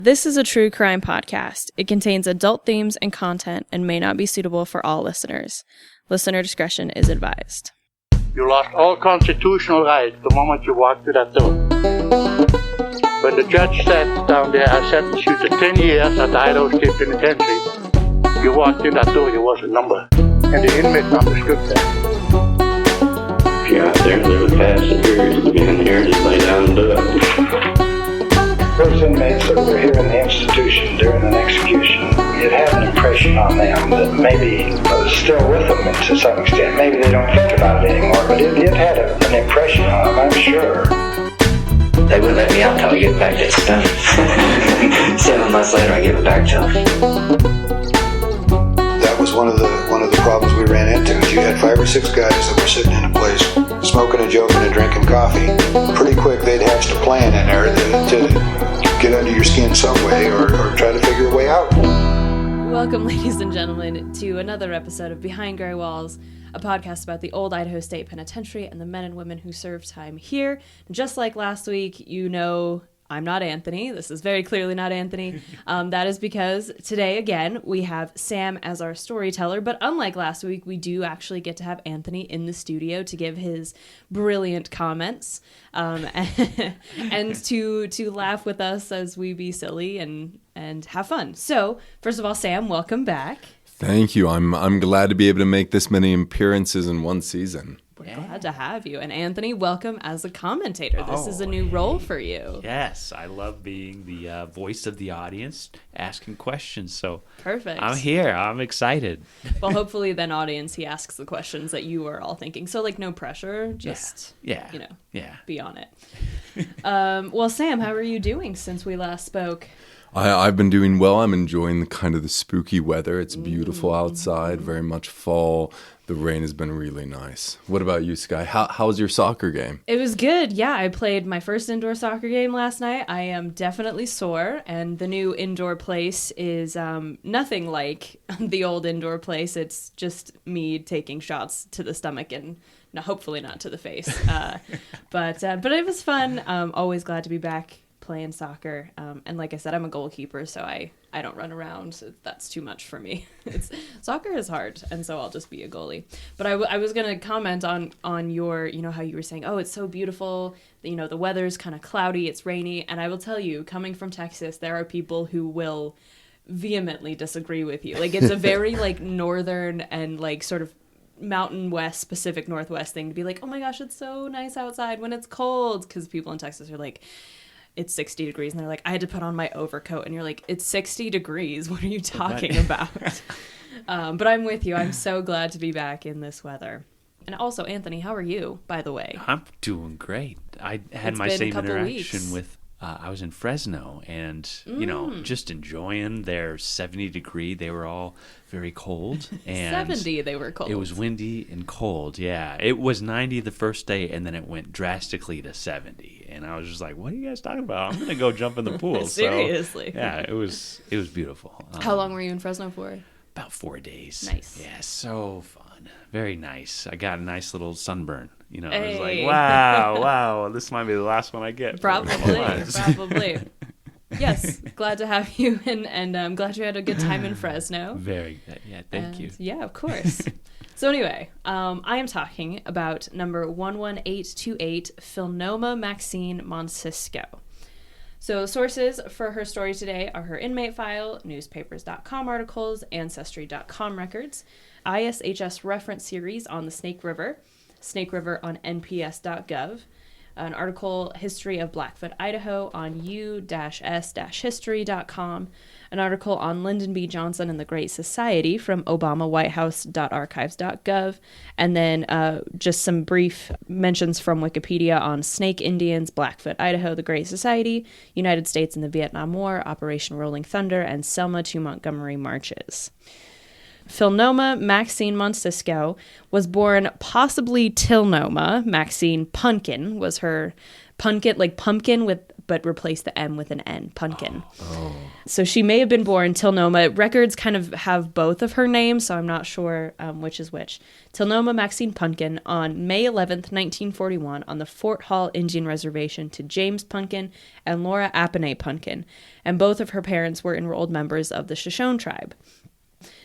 This is a true crime podcast. It contains adult themes and content and may not be suitable for all listeners. Listener discretion is advised. You lost all constitutional rights the moment you walked through that door. When the judge sat down there, I sentenced you to 10 years at the Idaho State Penitentiary. You walked in that door, you was a number. And the inmates understood that. If you're out there and they're the passengers, the men here, just lay down and do it. Those inmates that were here in the institution during an execution, it had an impression on them that maybe was still with them to some extent. Maybe they don't think about it anymore, but it had an impression on them, I'm sure. They wouldn't let me out until I get back to stuff. 7 months later, I give it back to them. That was one of the problems we ran into. Is you had 5 or 6 guys that were sitting in a place smoking and joking and drinking coffee. Pretty quick, they'd hatched a plan in there to get under your skin some way or try to figure a way out. Welcome, ladies and gentlemen, to another episode of Behind Gray Walls, a podcast about the old Idaho State Penitentiary and the men and women who served time here. Just like last week, you know I'm not Anthony. This is very clearly not Anthony. That is because today, again, we have Sam as our storyteller. But unlike last week, we do actually get to have Anthony in the studio to give his brilliant comments and to laugh with us as we be silly and have fun. So, first of all, Sam, welcome back. Thank you. I'm glad to be able to make this many appearances in one season. We're glad to have you. And Anthony, welcome as a commentator. This is a new role for you. Yes, I love being the voice of the audience, asking questions. So perfect. I'm here. I'm excited. Well, hopefully then, audience, he asks the questions that you are all thinking. So, like, no pressure. Just, be on it. Well, Sam, how are you doing since we last spoke? I've been doing well. I'm enjoying the spooky weather. It's beautiful outside, very much fall. The rain has been really nice. What about you, Sky? How was your soccer game? It was good. Yeah, I played my first indoor soccer game last night. I am definitely sore, and the new indoor place is nothing like the old indoor place. It's just me taking shots to the stomach and hopefully not to the face. But it was fun. Always glad to be back playing soccer, and like I said, I'm a goalkeeper, so I don't run around. That's too much for me. Soccer is hard, and so I'll just be a goalie. But I was gonna comment on your, how you were saying, oh, it's so beautiful, the weather's kind of cloudy, it's rainy, and I will tell you, coming from Texas, there are people who will vehemently disagree with you. Like, it's a very northern and sort of Mountain West, Pacific Northwest thing to be like, oh my gosh, it's so nice outside when it's cold, because people in Texas are like, it's 60 degrees, and they're like, I had to put on my overcoat, and you're like, it's 60 degrees, what are you talking about? But I'm with you. I'm so glad to be back in this weather. And also, Anthony, how are you, by the way? I'm doing great. I had my same interaction with I was in Fresno, and just enjoying their 70 degree. They were all very cold, and 70 they were cold. It was windy and cold. Yeah, it was 90 the first day, and then it went drastically to 70. And I was just like, "What are you guys talking about? I'm gonna go jump in the pool." Seriously? So, yeah, it was beautiful. How long were you in Fresno for? About 4 days. Nice. Yeah, so fun. Very nice. I got a nice little sunburn. Hey. It was like, wow, this might be the last one I get. Probably. Yes, glad to have you, and I'm glad you had a good time in Fresno. Very good. Yeah, thank you. Yeah, of course. So anyway, I am talking about number 11828, Philnoma Moncisco. So sources for her story today are her inmate file, newspapers.com articles, ancestry.com records, ISHS reference series on the Snake River on nps.gov, an article, History of Blackfoot, Idaho on u-s-history.com, an article on Lyndon B. Johnson and the Great Society from obamawhitehouse.archives.gov, and then just some brief mentions from Wikipedia on Snake Indians, Blackfoot, Idaho, the Great Society, United States in the Vietnam War, Operation Rolling Thunder, and Selma to Montgomery marches. Philnoma Moncisco was born possibly Tilnoma. Maxine Punkin was her pumpkin with but replace the M with an N, Pumpkin. So she may have been born Philnoma. Records kind of have both of her names, so I'm not sure which is which. Philnoma Maxine Pumpkin on May 11th, 1941, on the Fort Hall Indian Reservation to James Pumpkin and Laura Appanay Pumpkin, and both of her parents were enrolled members of the Shoshone tribe.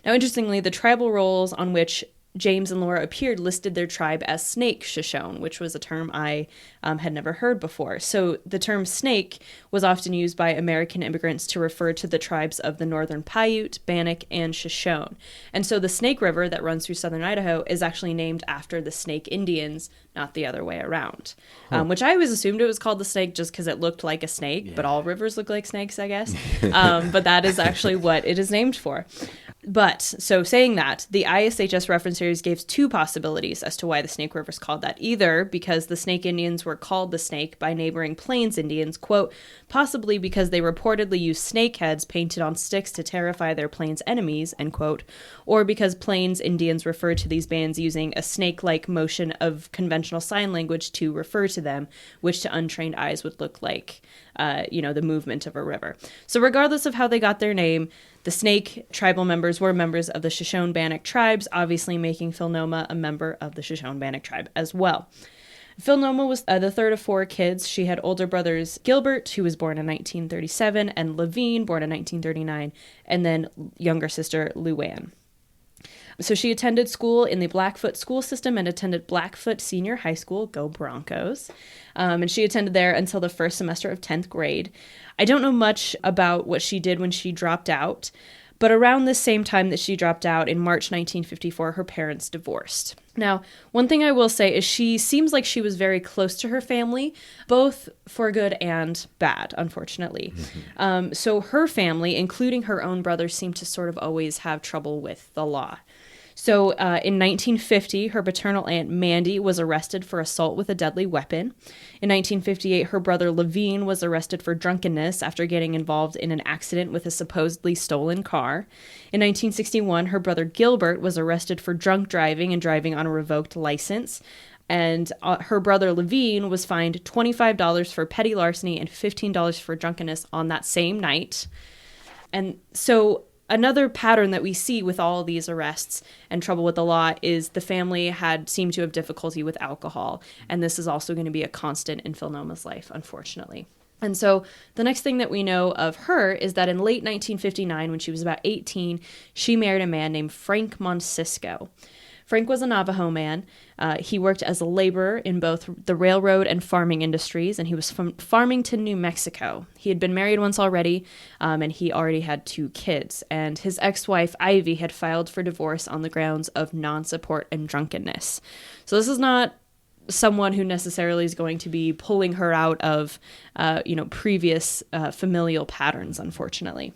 Now, interestingly, the tribal rolls on which James and Laura appeared listed their tribe as Snake Shoshone, which was a term I had never heard before. So the term snake was often used by American immigrants to refer to the tribes of the northern Paiute, Bannock, and Shoshone. And so the Snake River that runs through southern Idaho is actually named after the Snake Indians, not the other way around, which I always assumed it was called the Snake just because it looked like a snake, but all rivers look like snakes, I guess. But that is actually what it is named for. But, so saying that, the ISHS reference series gives two possibilities as to why the Snake River is called that. Either because the Snake Indians were called the Snake by neighboring Plains Indians, quote, possibly because they reportedly used snake heads painted on sticks to terrify their Plains enemies, end quote, or because Plains Indians referred to these bands using a snake-like motion of conventional sign language to refer to them, which to untrained eyes would look like, the movement of a river. So regardless of how they got their name, the Snake tribal members were members of the Shoshone-Bannock tribes, obviously making Philnoma a member of the Shoshone-Bannock tribe as well. Philnoma was the third of four kids. She had older brothers Gilbert, who was born in 1937, and Levine, born in 1939, and then younger sister Luann. So she attended school in the Blackfoot school system and attended Blackfoot Senior High School, go Broncos. And she attended there until the first semester of 10th grade. I don't know much about what she did when she dropped out, but around the same time that she dropped out, in March 1954, her parents divorced. Now, one thing I will say is she seems like she was very close to her family, both for good and bad, unfortunately. So her family, including her own brothers, seemed to sort of always have trouble with the law. So in 1950, her paternal aunt Mandy was arrested for assault with a deadly weapon. In 1958, her brother Levine was arrested for drunkenness after getting involved in an accident with a supposedly stolen car. In 1961, her brother Gilbert was arrested for drunk driving and driving on a revoked license. And her brother Levine was fined $25 for petty larceny and $15 for drunkenness on that same night. And so another pattern that we see with all of these arrests and trouble with the law is the family had seemed to have difficulty with alcohol. And this is also going to be a constant in Philnoma's life, unfortunately. And so the next thing that we know of her is that in late 1959, when she was about 18, she married a man named Frank Moncisco. Frank was a Navajo man. He worked as a laborer in both the railroad and farming industries, and he was from Farmington, New Mexico. He had been married once already, and he already had 2 kids. And his ex-wife, Ivy, had filed for divorce on the grounds of non-support and drunkenness. So this is not someone who necessarily is going to be pulling her out of, previous familial patterns, unfortunately.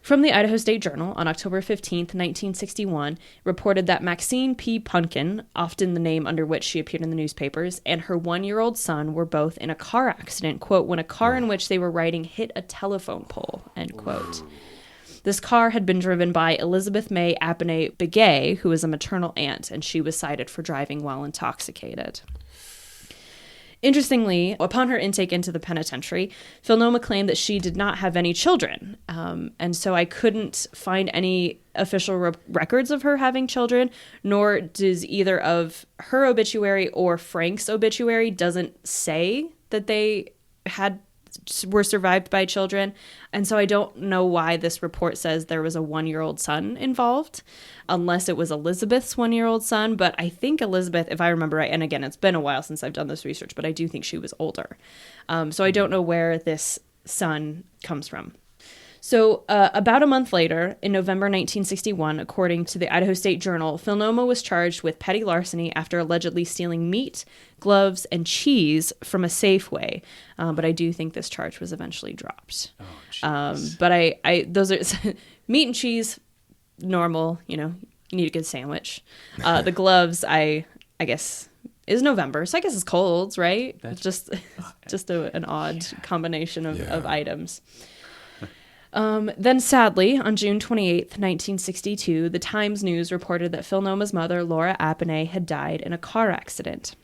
From the Idaho State Journal on October 15th, 1961, reported that Maxine P. Pumpkin, often the name under which she appeared in the newspapers, and her 1-year-old son were both in a car accident, quote, when a car in which they were riding hit a telephone pole, end quote. This car had been driven by Elizabeth May Appanay Begay, who was a maternal aunt, and she was cited for driving while intoxicated. Interestingly, upon her intake into the penitentiary, Philnoma claimed that she did not have any children. And so I couldn't find any official records of her having children, nor does either of her obituary or Frank's obituary doesn't say that they were survived by children. And so I don't know why this report says there was a 1-year-old son involved, unless it was Elizabeth's 1-year-old son. But I think Elizabeth, if I remember right, and again, it's been a while since I've done this research, but I do think she was older. So I don't know where this son comes from. So about a month later, in November 1961, according to the Idaho State Journal, Philnoma was charged with petty larceny after allegedly stealing meat, gloves, and cheese from a Safeway. But I do think this charge was eventually dropped. But I those are meat and cheese, normal. You need a good sandwich. The gloves, I guess, is November, so I guess it's colds, right? That's just an odd combination of items. Then sadly, on June 28th, 1962, the Times News reported that Philnoma's mother, Laura Appanay, had died in a car accident.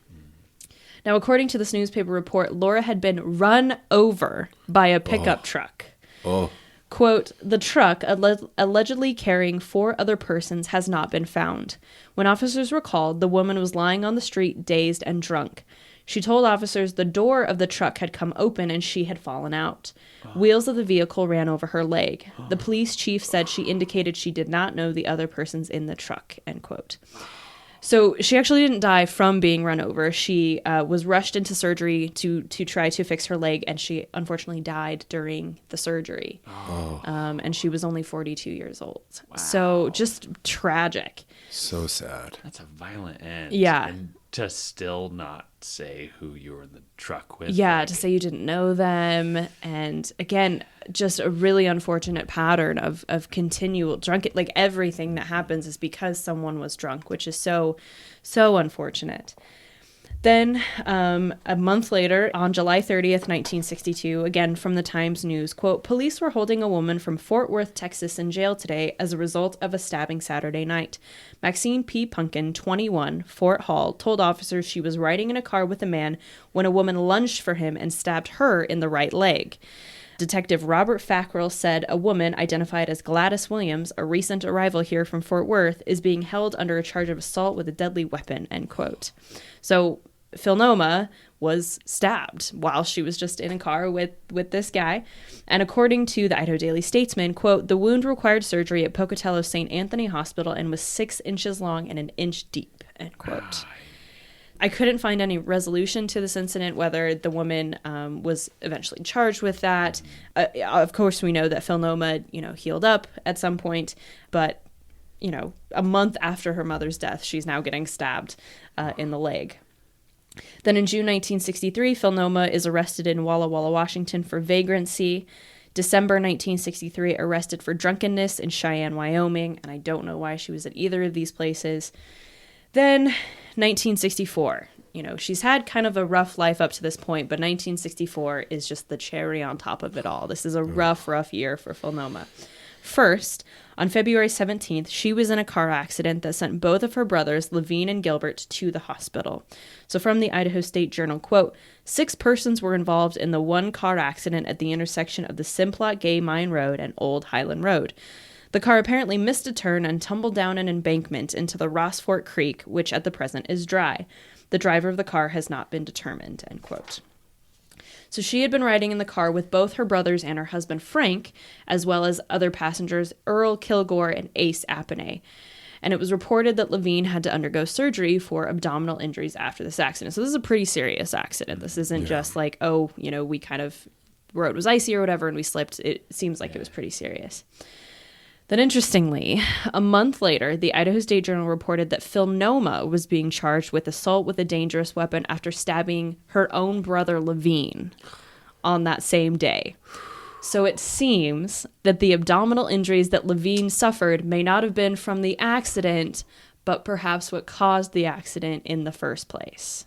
Now, according to this newspaper report, Laura had been run over by a pickup truck. Oh. Quote, the truck, allegedly carrying 4 other persons, has not been found. When officers were called, the woman was lying on the street, dazed and drunk. She told officers the door of the truck had come open and she had fallen out. Wheels of the vehicle ran over her leg. The police chief said she indicated she did not know the other persons in the truck, end quote. So she actually didn't die from being run over. She was rushed into surgery to try to fix her leg, and she unfortunately died during the surgery. Oh. And she was only 42 years old. Wow. So just tragic. So sad. That's a violent end. Yeah. And to still not say who you were in the truck with. Yeah, to say you didn't know them. And again, just a really unfortunate pattern of continual drunk. Like everything that happens is because someone was drunk, which is so unfortunate. Then a month later, on July 30th, 1962, again from the Times News, quote, police were holding a woman from Fort Worth, Texas in jail today as a result of a stabbing Saturday night. Maxine P. Punkin, 21, Fort Hall, told officers she was riding in a car with a man when a woman lunged for him and stabbed her in the right leg. Detective Robert Fackrell said a woman identified as Gladys Williams, a recent arrival here from Fort Worth, is being held under a charge of assault with a deadly weapon, end quote. So Philnoma was stabbed while she was just in a car with this guy. And according to the Idaho Daily Statesman, quote, the wound required surgery at Pocatello St. Anthony Hospital and was 6 inches long and 1 inch deep, end quote. I couldn't find any resolution to this incident, whether the woman was eventually charged with that. Of course, we know that Philnoma, healed up at some point, but, a month after her mother's death, she's now getting stabbed in the leg. Then in June 1963, Philnoma is arrested in Walla Walla, Washington for vagrancy. December 1963, arrested for drunkenness in Cheyenne, Wyoming, and I don't know why she was at either of these places. Then 1964, she's had kind of a rough life up to this point, but 1964 is just the cherry on top of it all. This is a rough year for Philnoma. First, on February 17th, she was in a car accident that sent both of her brothers, Levine and Gilbert, to the hospital. So from the Idaho State Journal, quote, 6 persons were involved in the one car accident at the intersection of the Simplot Gay Mine Road and Old Highland Road. The car apparently missed a turn and tumbled down an embankment into the Rossfort Creek, which at the present is dry. The driver of the car has not been determined, end quote. So she had been riding in the car with both her brothers and her husband Frank, as well as other passengers Earl Kilgore and Ace Appanay. And it was reported that Levine had to undergo surgery for abdominal injuries after this accident. So this is a pretty serious accident. This isn't just like, we kind of, road was icy or whatever and we slipped. It seems like it was pretty serious. Then interestingly, a month later, the Idaho State Journal reported that Philnoma was being charged with assault with a dangerous weapon after stabbing her own brother Levine on that same day. So it seems that the abdominal injuries that Levine suffered may not have been from the accident, but perhaps what caused the accident in the first place.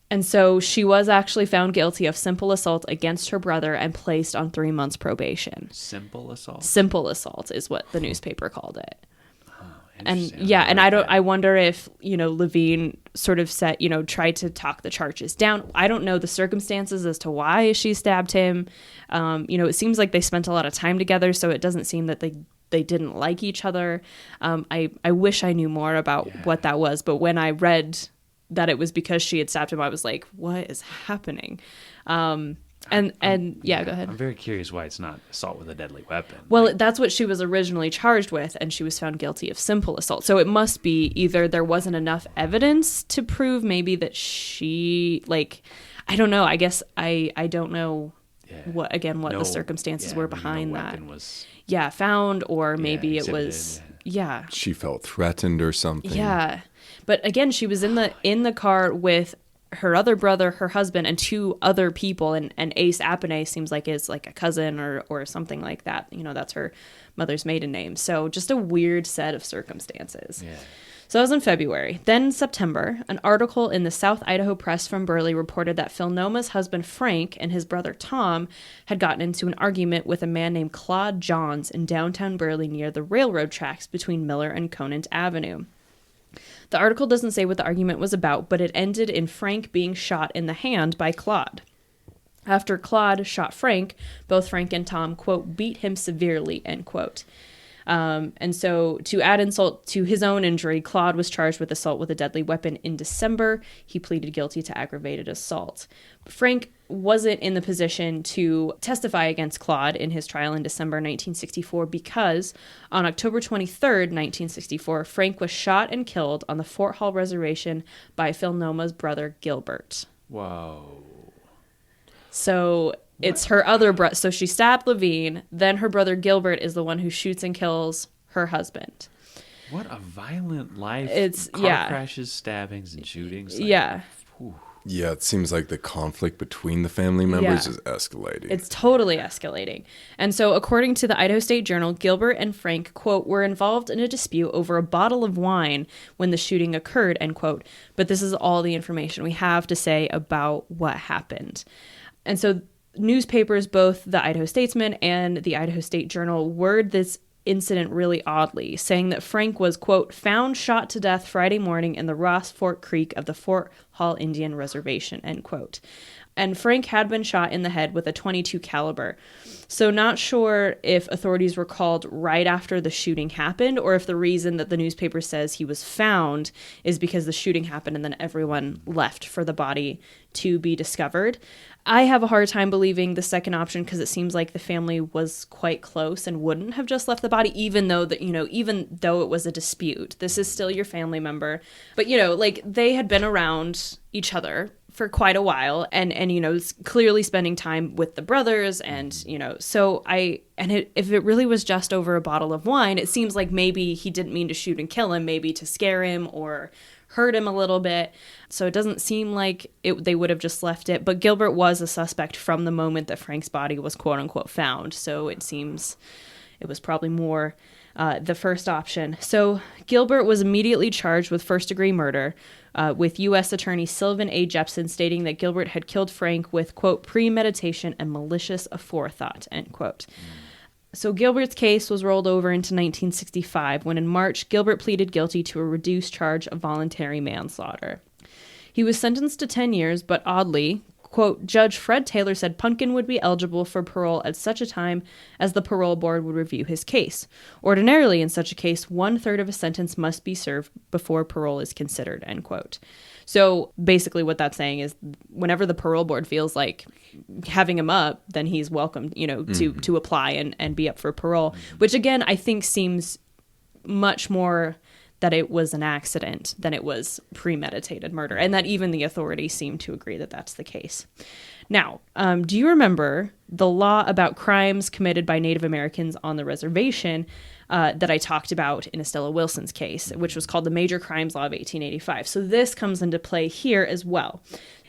And so she was actually found guilty of simple assault against her brother and placed on 3 months probation. Simple assault? Simple assault is what the newspaper called it. Oh, and I wonder if, Levine sort of tried to talk the charges down. I don't know the circumstances as to why she stabbed him. It seems like they spent a lot of time together, so it doesn't seem that they didn't like each other. I wish I knew more about what that was, but when I read that it was because she had stabbed him, I was like, what is happening? Go ahead. I'm very curious why it's not assault with a deadly weapon. Well, that's what she was originally charged with, and she was found guilty of simple assault. So it must be either there wasn't enough evidence to prove maybe that she, I don't know. I guess I don't know what the circumstances were behind that. Was, found, or maybe it was, she felt threatened or something. Yeah. But again, she was in the car with her other brother, her husband, and 2 other people, and Ace Appanay seems like is like a cousin or something like that. That's her mother's maiden name. So just a weird set of circumstances. Yeah. So that was in February. Then September, an article in the South Idaho Press from Burley reported that Philnoma's husband Frank and his brother Tom had gotten into an argument with a man named Claude Johns in downtown Burley near the railroad tracks between Miller and Conant Avenue. The article doesn't say what the argument was about, but it ended in Frank being shot in the hand by Claude. After Claude shot Frank, both Frank and Tom, quote, beat him severely, end quote. And so to add insult to his own injury, Claude was charged with assault with a deadly weapon in December. He pleaded guilty to aggravated assault. Frank wasn't in the position to testify against Claude in his trial in December 1964 because on October 23rd, 1964, Frank was shot and killed on the Fort Hall Reservation by Philnoma's brother, Gilbert. Whoa. So it's her other brother. So she stabbed Levine. Then her brother Gilbert is the one who shoots and kills her husband. What a violent life. It's car crashes, stabbings, and shootings. Yeah, it seems like the conflict between the family members is escalating. It's totally escalating. And so according to the Idaho State Journal, Gilbert and Frank, quote, were involved in a dispute over a bottle of wine when the shooting occurred, end quote. But this is all the information we have to say about what happened. And so newspapers, both the Idaho Statesman and the Idaho State Journal, word this incident really oddly, saying that Frank was, quote, found shot to death Friday morning in the Ross Fork Creek of the Fort Hall Indian Reservation, end quote. And Frank had been shot in the head with a .22 caliber. So not sure if authorities were called right after the shooting happened or if the reason that the newspaper says he was found is because the shooting happened and then everyone left for the body to be discovered. I have a hard time believing the second option because it seems like the family was quite close and wouldn't have just left the body, even though it was a dispute. This is still your family member. But, like they had been around each other for quite a while and clearly spending time with the brothers and, if it really was just over a bottle of wine, it seems like maybe he didn't mean to shoot and kill him, maybe to scare him or hurt him a little bit. So it doesn't seem like they would have just left it. But Gilbert was a suspect from the moment that Frank's body was quote unquote found. So it seems it was probably more the first option. So Gilbert was immediately charged with first-degree murder, with U.S. Attorney Sylvan A. Jepson stating that Gilbert had killed Frank with, quote, premeditation and malicious aforethought, end quote. So Gilbert's case was rolled over into 1965 when in March, Gilbert pleaded guilty to a reduced charge of voluntary manslaughter. He was sentenced to 10 years, but oddly, quote, Judge Fred Taylor said Punkin would be eligible for parole at such a time as the parole board would review his case. Ordinarily, in such a case, 1/3 of a sentence must be served before parole is considered, end quote. So basically what that's saying is whenever the parole board feels like having him up, then he's welcome, to apply and be up for parole, which again, I think seems much more that it was an accident than it was premeditated murder, and that even the authorities seem to agree that that's the case. Now, do you remember the law about crimes committed by Native Americans on the reservation that I talked about in Estella Wilson's case, which was called the Major Crimes Law of 1885? So this comes into play here as well.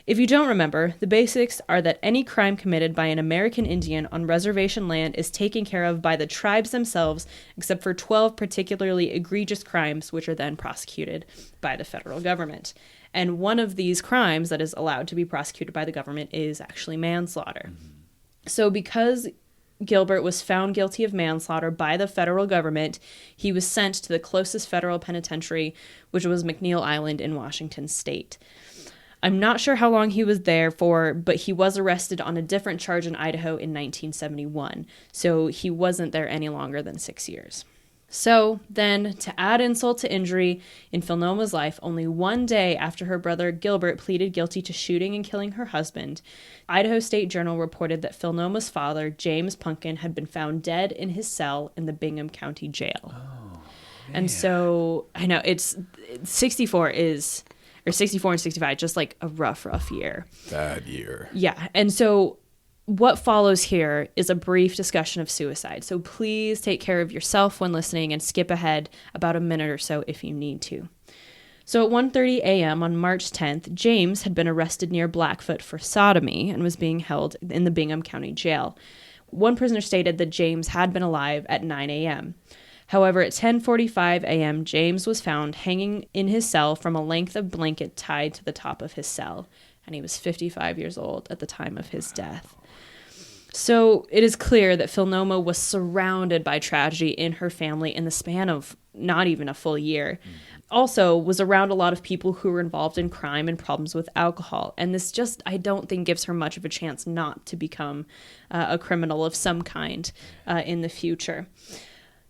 If you don't remember, the basics are that any crime committed by an American Indian on reservation land is taken care of by the tribes themselves, except for 12 particularly egregious crimes, which are then prosecuted by the federal government. And one of these crimes that is allowed to be prosecuted by the government is actually manslaughter. So because Gilbert was found guilty of manslaughter by the federal government, he was sent to the closest federal penitentiary, which was McNeil Island in Washington state. I'm not sure how long he was there for, but he was arrested on a different charge in Idaho in 1971, so he wasn't there any longer than 6 years. So then, to add insult to injury, in Philnoma's life, only one day after her brother Gilbert pleaded guilty to shooting and killing her husband, Idaho State Journal reported that Philnoma's father, James Punkin, had been found dead in his cell in the Bingham County Jail. Oh, and so, I know, 64 and 65, just like a rough year. Bad year. Yeah, and so what follows here is a brief discussion of suicide. So please take care of yourself when listening and skip ahead about a minute or so if you need to. So at 1:30 a.m. on March 10th, James had been arrested near Blackfoot for sodomy and was being held in the Bingham County Jail. One prisoner stated that James had been alive at 9 a.m. However, at 10:45 a.m., James was found hanging in his cell from a length of blanket tied to the top of his cell, and he was 55 years old at the time of his death. So it is clear that Philnoma was surrounded by tragedy in her family in the span of not even a full year. also was around a lot of people who were involved in crime and problems with alcohol. And this just, I don't think, gives her much of a chance not to become a criminal of some kind in the future.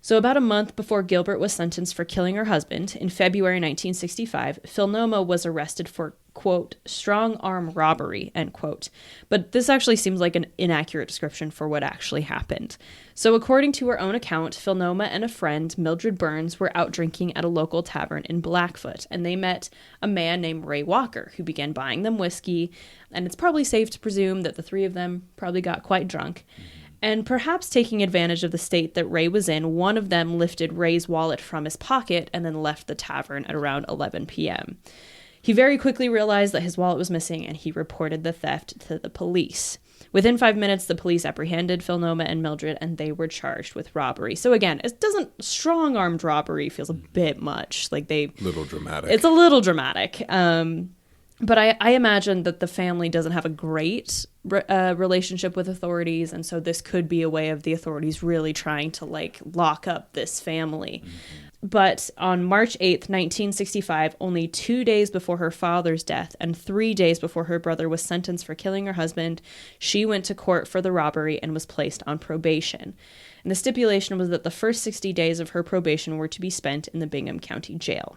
So about a month before Gilbert was sentenced for killing her husband, in February 1965, Philnoma was arrested for, quote, strong arm robbery, end quote. But this actually seems like an inaccurate description for what actually happened. So according to her own account, Philnoma and a friend, Mildred Burns, were out drinking at a local tavern in Blackfoot, and they met a man named Ray Walker, who began buying them whiskey, and it's probably safe to presume that the three of them probably got quite drunk. And perhaps taking advantage of the state that Ray was in, one of them lifted Ray's wallet from his pocket and then left the tavern at around 11 p.m. He very quickly realized that his wallet was missing, and he reported the theft to the police. Within 5 minutes, the police apprehended Philnoma and Mildred, and they were charged with robbery. So again, it doesn't, strong-armed robbery feels a bit much. Little dramatic. It's a little dramatic. But I imagine that the family doesn't have a great relationship with authorities, and so this could be a way of the authorities really trying to, lock up this family. But on March 8th, 1965, only 2 days before her father's death and 3 days before her brother was sentenced for killing her husband, she went to court for the robbery and was placed on probation. And the stipulation was that the first 60 days of her probation were to be spent in the Bingham County Jail.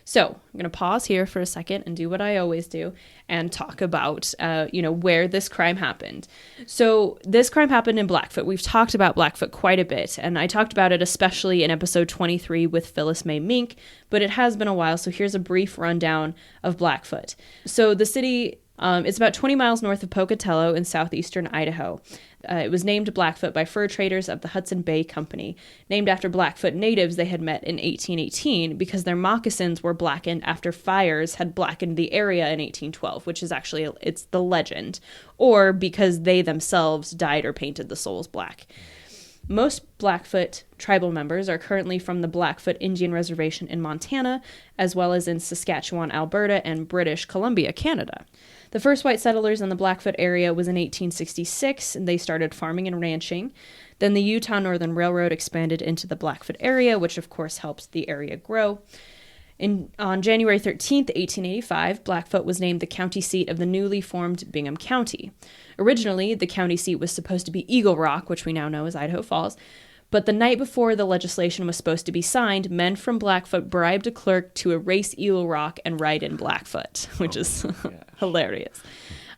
So I'm going to pause here for a second and do what I always do and talk about, where this crime happened. So this crime happened in Blackfoot. We've talked about Blackfoot quite a bit, and I talked about it especially in episode 23 with Phyllis May Mink, but it has been a while, so here's a brief rundown of Blackfoot. So the city, it's about 20 miles north of Pocatello in southeastern Idaho. It was named Blackfoot by fur traders of the Hudson Bay Company, named after Blackfoot natives they had met in 1818 because their moccasins were blackened after fires had blackened the area in 1812, which is actually, it's the legend, or because they themselves dyed or painted the soles black. Most Blackfoot tribal members are currently from the Blackfoot Indian Reservation in Montana, as well as in Saskatchewan, Alberta, and British Columbia, Canada. The first white settlers in the Blackfoot area was in 1866, and they started farming and ranching. Then the Utah Northern Railroad expanded into the Blackfoot area, which of course helped the area grow. On January 13th, 1885, Blackfoot was named the county seat of the newly formed Bingham County. Originally, the county seat was supposed to be Eagle Rock, which we now know as Idaho Falls, but the night before the legislation was supposed to be signed, men from Blackfoot bribed a clerk to erase Eagle Rock and write in Blackfoot, which is hilarious.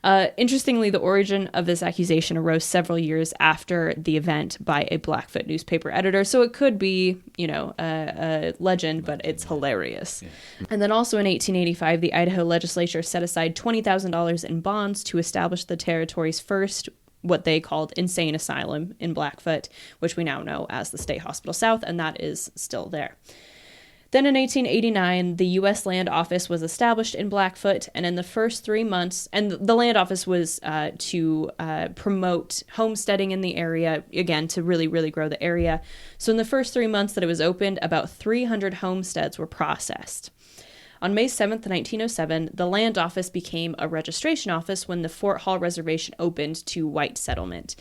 Interestingly, the origin of this accusation arose several years after the event by a Blackfoot newspaper editor, so it could be, a legend, but it's hilarious. Yeah. And then also in 1885, the Idaho legislature set aside $20,000 in bonds to establish the territory's first what they called insane asylum in Blackfoot, which we now know as the State Hospital South, and that is still there. Then in 1889, the U.S. Land Office was established in Blackfoot, and in the first 3 months, and the Land Office was to promote homesteading in the area, again, to really, really grow the area. So in the first 3 months that it was opened, about 300 homesteads were processed. On May 7th, 1907, the Land Office became a registration office when the Fort Hall Reservation opened to white settlement.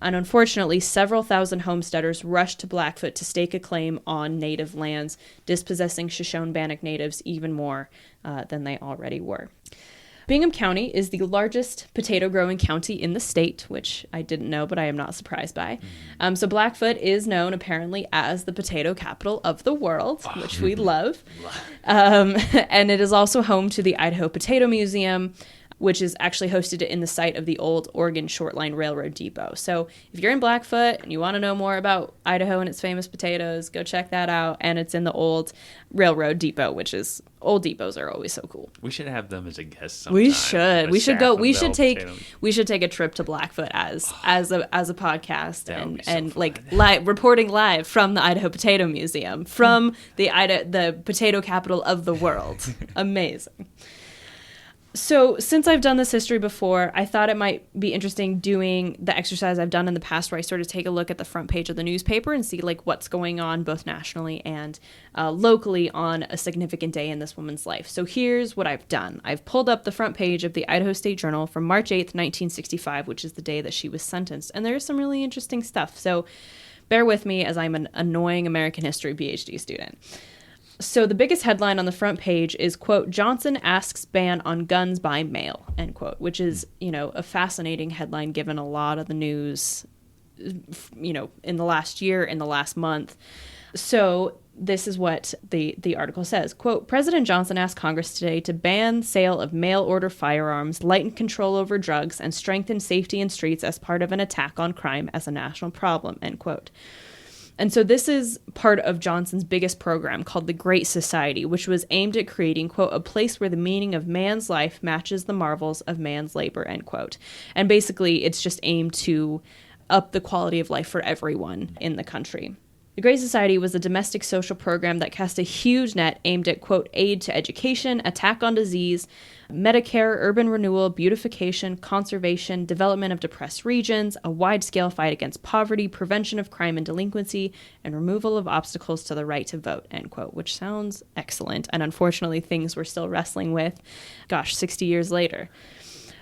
And unfortunately, several thousand homesteaders rushed to Blackfoot to stake a claim on native lands, dispossessing Shoshone-Bannock natives even more than they already were. Bingham County is the largest potato-growing county in the state, which I didn't know, but I am not surprised by. So Blackfoot is known, apparently, as the potato capital of the world, which we love. And it is also home to the Idaho Potato Museum, which is actually hosted in the site of the old Oregon Shortline Railroad Depot. So if you're in Blackfoot and you want to know more about Idaho and its famous potatoes, go check that out. And it's in the old Railroad Depot, which is, old depots are always so cool. We should have them as a guest sometime. We should. We should go. We should take a trip to Blackfoot as a podcast and reporting live from the Idaho Potato Museum, from the potato capital of the world. Amazing. So since I've done this history before, I thought it might be interesting doing the exercise I've done in the past where I sort of take a look at the front page of the newspaper and see what's going on both nationally and locally on a significant day in this woman's life. So here's what I've done. I've pulled up the front page of the Idaho State Journal from March 8th, 1965, which is the day that she was sentenced. And there's some really interesting stuff. So bear with me as I'm an annoying American history PhD student. So the biggest headline on the front page is, quote, Johnson asks ban on guns by mail, end quote, which is, a fascinating headline given a lot of the news, in the last year, in the last month. So this is what the article says. Quote, President Johnson asked Congress today to ban sale of mail-order firearms, lighten control over drugs, and strengthen safety in streets as part of an attack on crime as a national problem, end quote. And so this is part of Johnson's biggest program called the Great Society, which was aimed at creating, quote, a place where the meaning of man's life matches the marvels of man's labor, end quote. And basically, it's just aimed to up the quality of life for everyone in the country. The Great Society was a domestic social program that cast a huge net aimed at, quote, aid to education, attack on disease, Medicare, urban renewal, beautification, conservation, development of depressed regions, a wide-scale fight against poverty, prevention of crime and delinquency, and removal of obstacles to the right to vote, end quote, which sounds excellent. And unfortunately, things we're still wrestling with, 60 years later.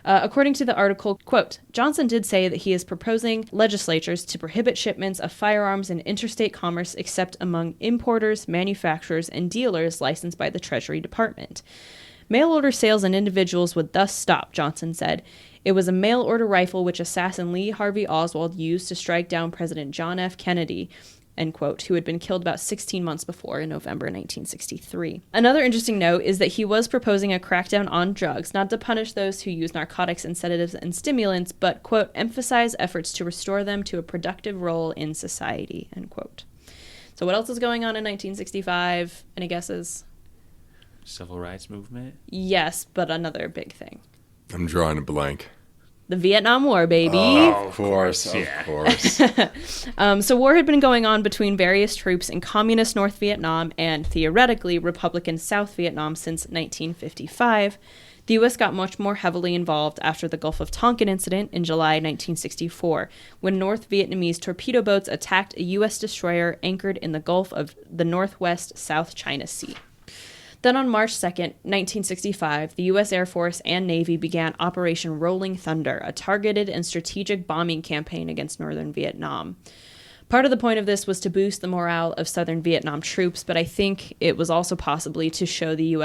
According to the article, quote, Johnson did say that he is proposing legislatures to prohibit shipments of firearms in interstate commerce except among importers, manufacturers, and dealers licensed by the Treasury Department. Mail-order sales and individuals would thus stop, Johnson said. It was a mail-order rifle which assassin Lee Harvey Oswald used to strike down President John F. Kennedy, end quote, who had been killed about 16 months before in November 1963. Another interesting note is that he was proposing a crackdown on drugs, not to punish those who use narcotics and sedatives and stimulants, but, quote, emphasize efforts to restore them to a productive role in society, end quote. So what else is going on in 1965? Any guesses? Civil rights movement? Yes, but another big thing. I'm drawing a blank. The Vietnam War, baby. Oh, of course. So war had been going on between various troops in communist North Vietnam and, theoretically, Republican South Vietnam since 1955. The U.S. got much more heavily involved after the Gulf of Tonkin incident in July 1964, when North Vietnamese torpedo boats attacked a U.S. destroyer anchored in the Gulf of the Northwest South China Sea. Then on March 2nd, 1965, the U.S. Air Force and Navy began Operation Rolling Thunder, a targeted and strategic bombing campaign against northern Vietnam. Part of the point of this was to boost the morale of southern Vietnam troops, but I think it was also possibly to show the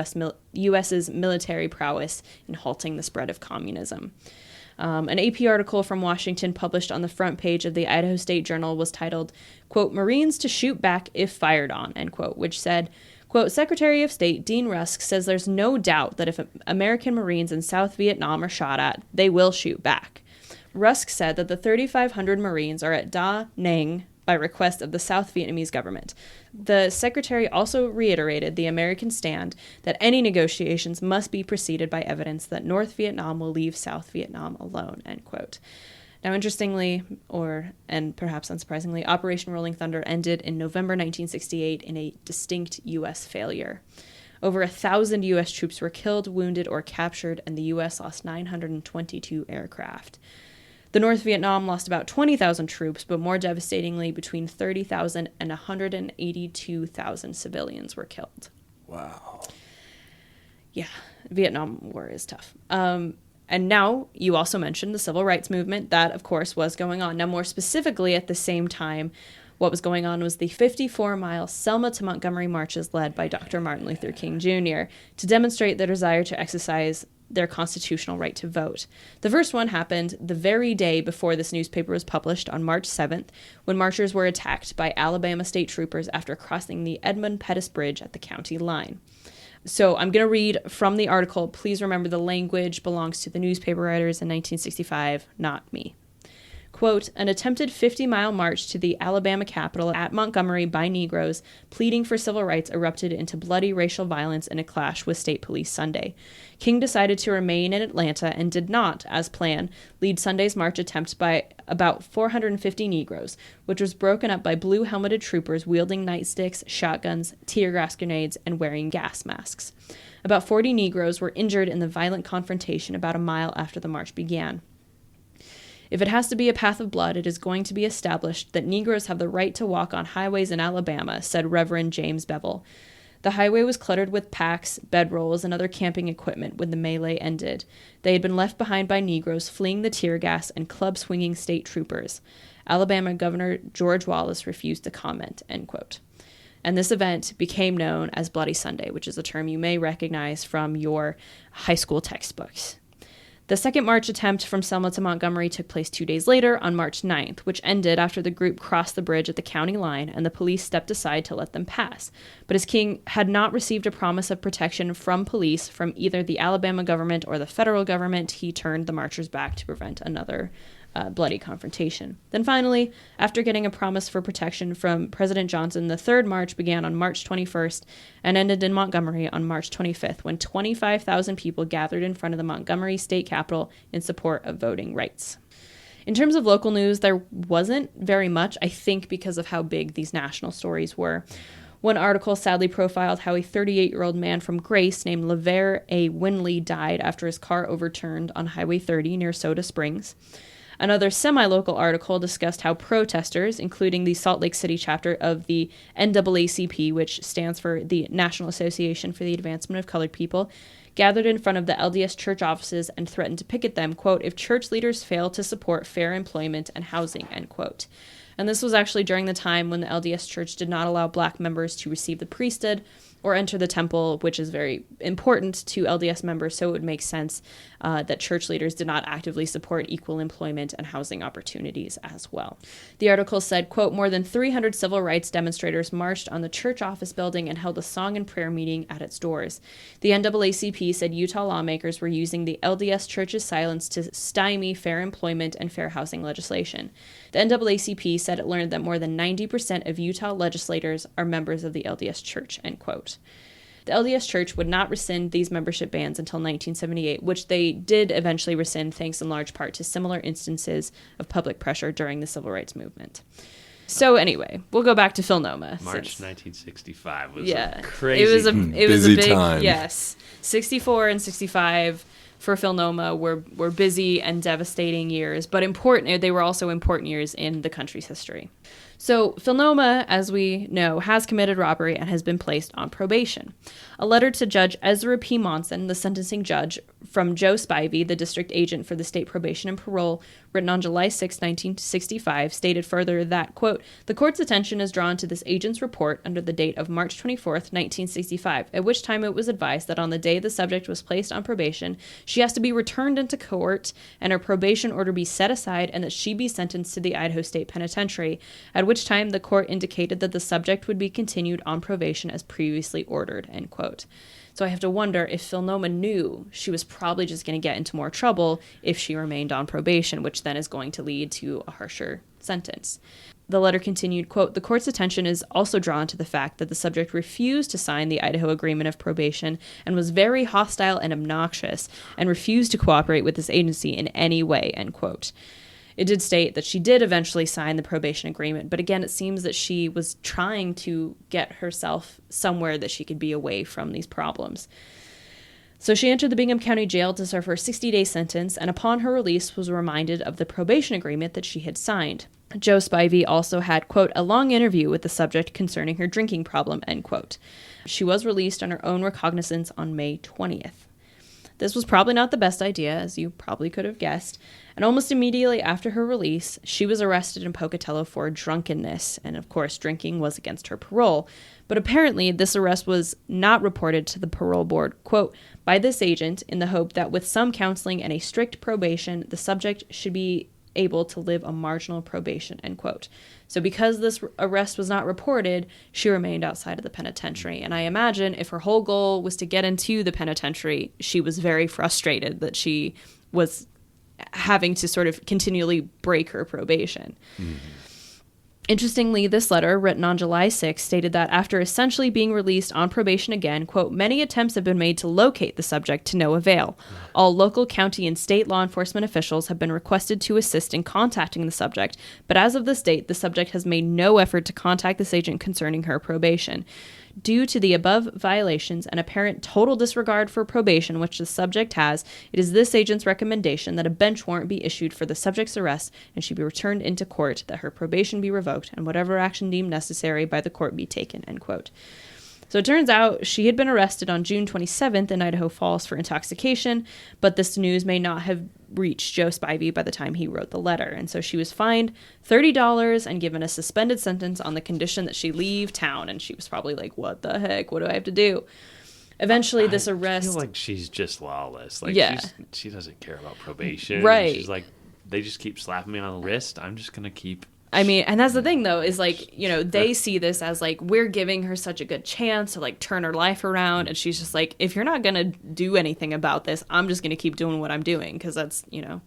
U.S.'s military prowess in halting the spread of communism. An AP article from Washington published on the front page of the Idaho State Journal was titled, quote, Marines to shoot back if fired on, end quote, which said, quote, Secretary of State Dean Rusk says there's no doubt that if American Marines in South Vietnam are shot at, they will shoot back. Rusk said that the 3,500 Marines are at Da Nang by request of the South Vietnamese government. The secretary also reiterated the American stand that any negotiations must be preceded by evidence that North Vietnam will leave South Vietnam alone, end quote. Now, interestingly, and perhaps unsurprisingly, Operation Rolling Thunder ended in November 1968 in a distinct U.S. failure. Over 1,000 U.S. troops were killed, wounded, or captured, and the U.S. lost 922 aircraft. The North Vietnam lost about 20,000 troops, but more devastatingly, between 30,000 and 182,000 civilians were killed. Wow. Yeah, Vietnam War is tough. And now, you also mentioned the civil rights movement. That, of course, was going on. Now, more specifically, at the same time, what was going on was the 54-mile Selma to Montgomery marches led by Dr. Martin Luther King Jr. to demonstrate their desire to exercise their constitutional right to vote. The first one happened the very day before this newspaper was published on March 7th, when marchers were attacked by Alabama state troopers after crossing the Edmund Pettus Bridge at the county line. So I'm going to read from the article. Please remember the language belongs to the newspaper writers in 1965, not me. Quote, an attempted 50-mile march to the Alabama Capitol at Montgomery by Negroes pleading for civil rights erupted into bloody racial violence in a clash with state police Sunday. King decided to remain in Atlanta and did not, as planned, lead Sunday's march attempt by about 450 Negroes, which was broken up by blue-helmeted troopers wielding nightsticks, shotguns, tear gas grenades, and wearing gas masks. About 40 Negroes were injured in the violent confrontation about a mile after the march began. If it has to be a path of blood, it is going to be established that Negroes have the right to walk on highways in Alabama, said Reverend James Bevel. The highway was cluttered with packs, bedrolls, and other camping equipment when the melee ended. They had been left behind by Negroes fleeing the tear gas and club-swinging state troopers. Alabama Governor George Wallace refused to comment, end quote. And this event became known as Bloody Sunday, which is a term you may recognize from your high school textbooks. The second march attempt from Selma to Montgomery took place 2 days later on March 9th, which ended after the group crossed the bridge at the county line and the police stepped aside to let them pass. But as King had not received a promise of protection from police from either the Alabama government or the federal government, he turned the marchers back to prevent another bloody confrontation. Then finally, after getting a promise for protection from President Johnson, the third march began on March 21st and ended in Montgomery on March 25th, when 25,000 people gathered in front of the Montgomery State Capitol in support of voting rights. In terms of local news, there wasn't very much, I think because of how big these national stories were. One article sadly profiled how a 38-year-old man from Grace named LeVere A. Winley died after his car overturned on Highway 30 near Soda Springs. Another semi-local article discussed how protesters, including the Salt Lake City chapter of the NAACP, which stands for the National Association for the Advancement of Colored People, gathered in front of the LDS church offices and threatened to picket them, quote, if church leaders fail to support fair employment and housing, end quote. And this was actually during the time when the LDS church did not allow black members to receive the priesthood or enter the temple, which is very important to LDS members, so it would make sense that church leaders did not actively support equal employment and housing opportunities as well. The article said, quote, more than 300 civil rights demonstrators marched on the church office building and held a song and prayer meeting at its doors. The NAACP said Utah lawmakers were using the LDS church's silence to stymie fair employment and fair housing legislation. The NAACP said it learned that more than 90% of Utah legislators are members of the LDS Church, end quote. The LDS Church would not rescind these membership bans until 1978, which they did eventually rescind thanks in large part to similar instances of public pressure during the Civil Rights Movement. So anyway, we'll go back to Philnoma. March 1965 was a crazy, it was a big time. Yes. 64 and 65 for Philnoma were busy and devastating years, but important. They were also important years in the country's history. So Philnoma, as we know, has committed robbery and has been placed on probation. A letter to Judge Ezra P. Monson, the sentencing judge, from Joe Spivey, the district agent for the state probation and parole, written on July 6, 1965, stated further that, quote, the court's attention is drawn to this agent's report under the date of March 24, 1965, at which time it was advised that on the day the subject was placed on probation, she has to be returned into court and her probation order be set aside and that she be sentenced to the Idaho State Penitentiary, at which time the court indicated that the subject would be continued on probation as previously ordered, end quote. So I have to wonder if Philnoma knew she was probably just going to get into more trouble if she remained on probation, which then is going to lead to a harsher sentence. The letter continued, quote, the court's attention is also drawn to the fact that the subject refused to sign the Idaho Agreement of Probation and was very hostile and obnoxious and refused to cooperate with this agency in any way, end quote. It did state that she did eventually sign the probation agreement, but again, it seems that she was trying to get herself somewhere that she could be away from these problems. So she entered the Bingham County Jail to serve her 60-day sentence, and upon her release was reminded of the probation agreement that she had signed. Joe Spivey also had, quote, a long interview with the subject concerning her drinking problem, end quote. She was released on her own recognizance on May 20th. This was probably not the best idea, as you probably could have guessed, and almost immediately after her release, she was arrested in Pocatello for drunkenness, and of course, drinking was against her parole. But apparently, this arrest was not reported to the parole board, quote, by this agent in the hope that with some counseling and a strict probation, the subject should be able to live a marginal probation, end quote. So because this arrest was not reported, she remained outside of the penitentiary. And I imagine if her whole goal was to get into the penitentiary, she was very frustrated that she was having to sort of continually break her probation. Mm-hmm. Interestingly, this letter, written on July 6, stated that after essentially being released on probation again, quote, many attempts have been made to locate the subject to no avail. All local, county, and state law enforcement officials have been requested to assist in contacting the subject, but as of this date, the subject has made no effort to contact this agent concerning her probation. Due to the above violations and apparent total disregard for probation which the subject has, it is this agent's recommendation that a bench warrant be issued for the subject's arrest and she be returned into court, that her probation be revoked, and whatever action deemed necessary by the court be taken, end quote. So it turns out she had been arrested on June 27th in Idaho Falls for intoxication, but this news may not have reached Joe Spivey by the time he wrote the letter. And so she was fined $30 and given a suspended sentence on the condition that she leave town. And she was probably like, what the heck? What do I have to do? Eventually, this arrest... I feel like she's just lawless. Like, she doesn't care about probation. Right. She's like, they just keep slapping me on the wrist. I'm just going to keep... I mean, and that's the thing, though, is like, you know, they see this as like, we're giving her such a good chance to like turn her life around. And she's just like, if you're not going to do anything about this, I'm just going to keep doing what I'm doing. Because that's, you know,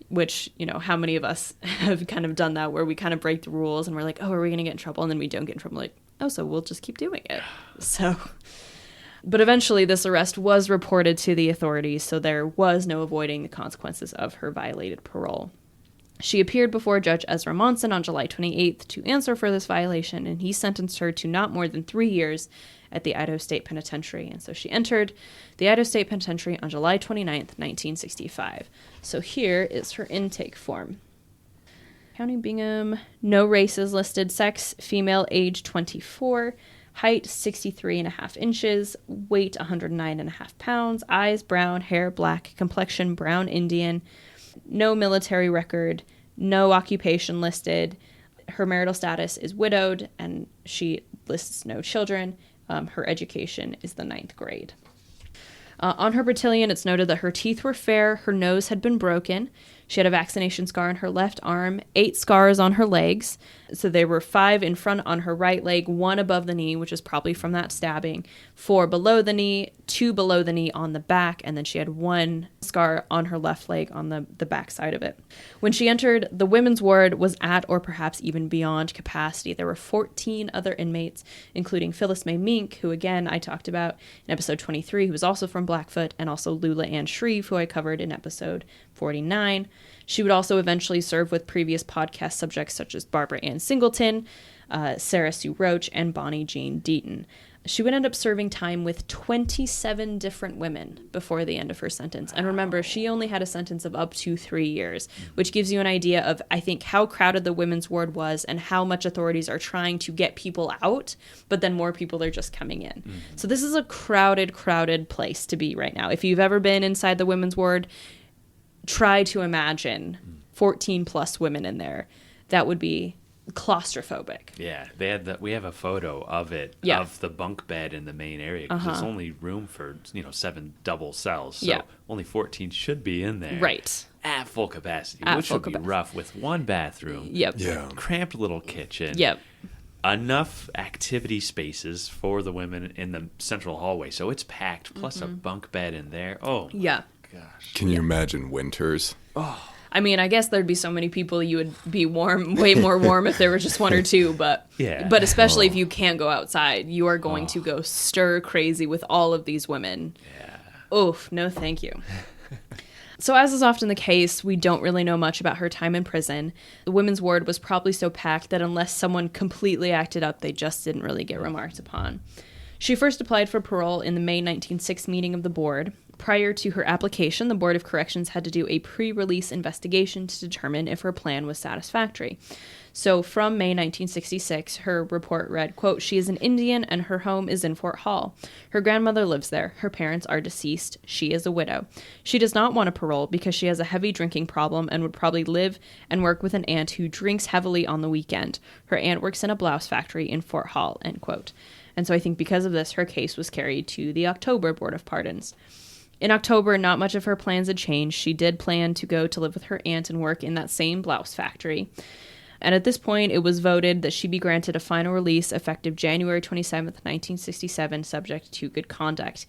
which, you know, how many of us have kind of done that where we kind of break the rules and we're like, oh, are we going to get in trouble? And then we don't get in trouble. Like, oh, so we'll just keep doing it. So, but eventually this arrest was reported to the authorities. So there was no avoiding the consequences of her violated parole. She appeared before Judge Ezra Monson on July 28th to answer for this violation, and he sentenced her to not more than 3 years at the Idaho State Penitentiary. And so she entered the Idaho State Penitentiary on July 29th, 1965. So here is her intake form. County Bingham, no races listed, sex, female, age 24, height 63.5 inches, weight 109.5 pounds, eyes brown, hair black, complexion brown Indian, no military record, no occupation listed. Her marital status is widowed, and she lists no children. Her education is the 9th grade. On her battalion, it's noted that her teeth were fair, her nose had been broken. She had a vaccination scar on her left arm, 8 scars on her legs. So there were 5 in front on her right leg, 1 above the knee, which is probably from that stabbing, 4 below the knee, 2 below the knee on the back, and then she had 1 scar on her left leg on the back side of it. When she entered, the women's ward was at or perhaps even beyond capacity. There were 14 other inmates, including Phyllis Mae Mink, who again I talked about in episode 23, who was also from Blackfoot, and also Lula Ann Shreve, who I covered in episode 49. She would also eventually serve with previous podcast subjects such as Barbara Ann Singleton, Sarah Sue Roach, and Bonnie Jean Deaton. She would end up serving time with 27 different women before the end of her sentence. And remember, she only had a sentence of up to 3 years, which gives you an idea of, I think, how crowded the women's ward was and how much authorities are trying to get people out, but then more people are just coming in. Mm-hmm. So this is a crowded place to be right now. If you've ever been inside the women's ward, try to imagine 14 plus women in there. That would be claustrophobic. Yeah, we have a photo of it, of the bunk bed in the main area, because there's only room for 7 double cells, so only 14 should be in there, right, at full capacity, which would be rough with 1 bathroom, cramped little kitchen, enough activity spaces for the women in the central hallway, so it's packed, plus a bunk bed in there. Oh my gosh, can you imagine winters? I mean, I guess there'd be so many people you would be warm, way more warm if there were just 1 or 2, but especially if you can't go outside, you are going to go stir crazy with all of these women. Oof, no thank you. So as is often the case, we don't really know much about her time in prison. The women's ward was probably so packed that unless someone completely acted up, they just didn't really get remarked upon. She first applied for parole in the May 1906 meeting of the board. Prior to her application, the Board of Corrections had to do a pre-release investigation to determine if her plan was satisfactory. So from May 1966, her report read, quote, "She is an Indian and her home is in Fort Hall. Her grandmother lives there. Her parents are deceased. She is a widow. She does not want a parole because she has a heavy drinking problem and would probably live and work with an aunt who drinks heavily on the weekend. Her aunt works in a blouse factory in Fort Hall," end quote. And so I think because of this, her case was carried to the October Board of Pardons. In October, not much of her plans had changed. She did plan to go to live with her aunt and work in that same blouse factory. And at this point, it was voted that she be granted a final release effective January 27th, 1967, subject to good conduct.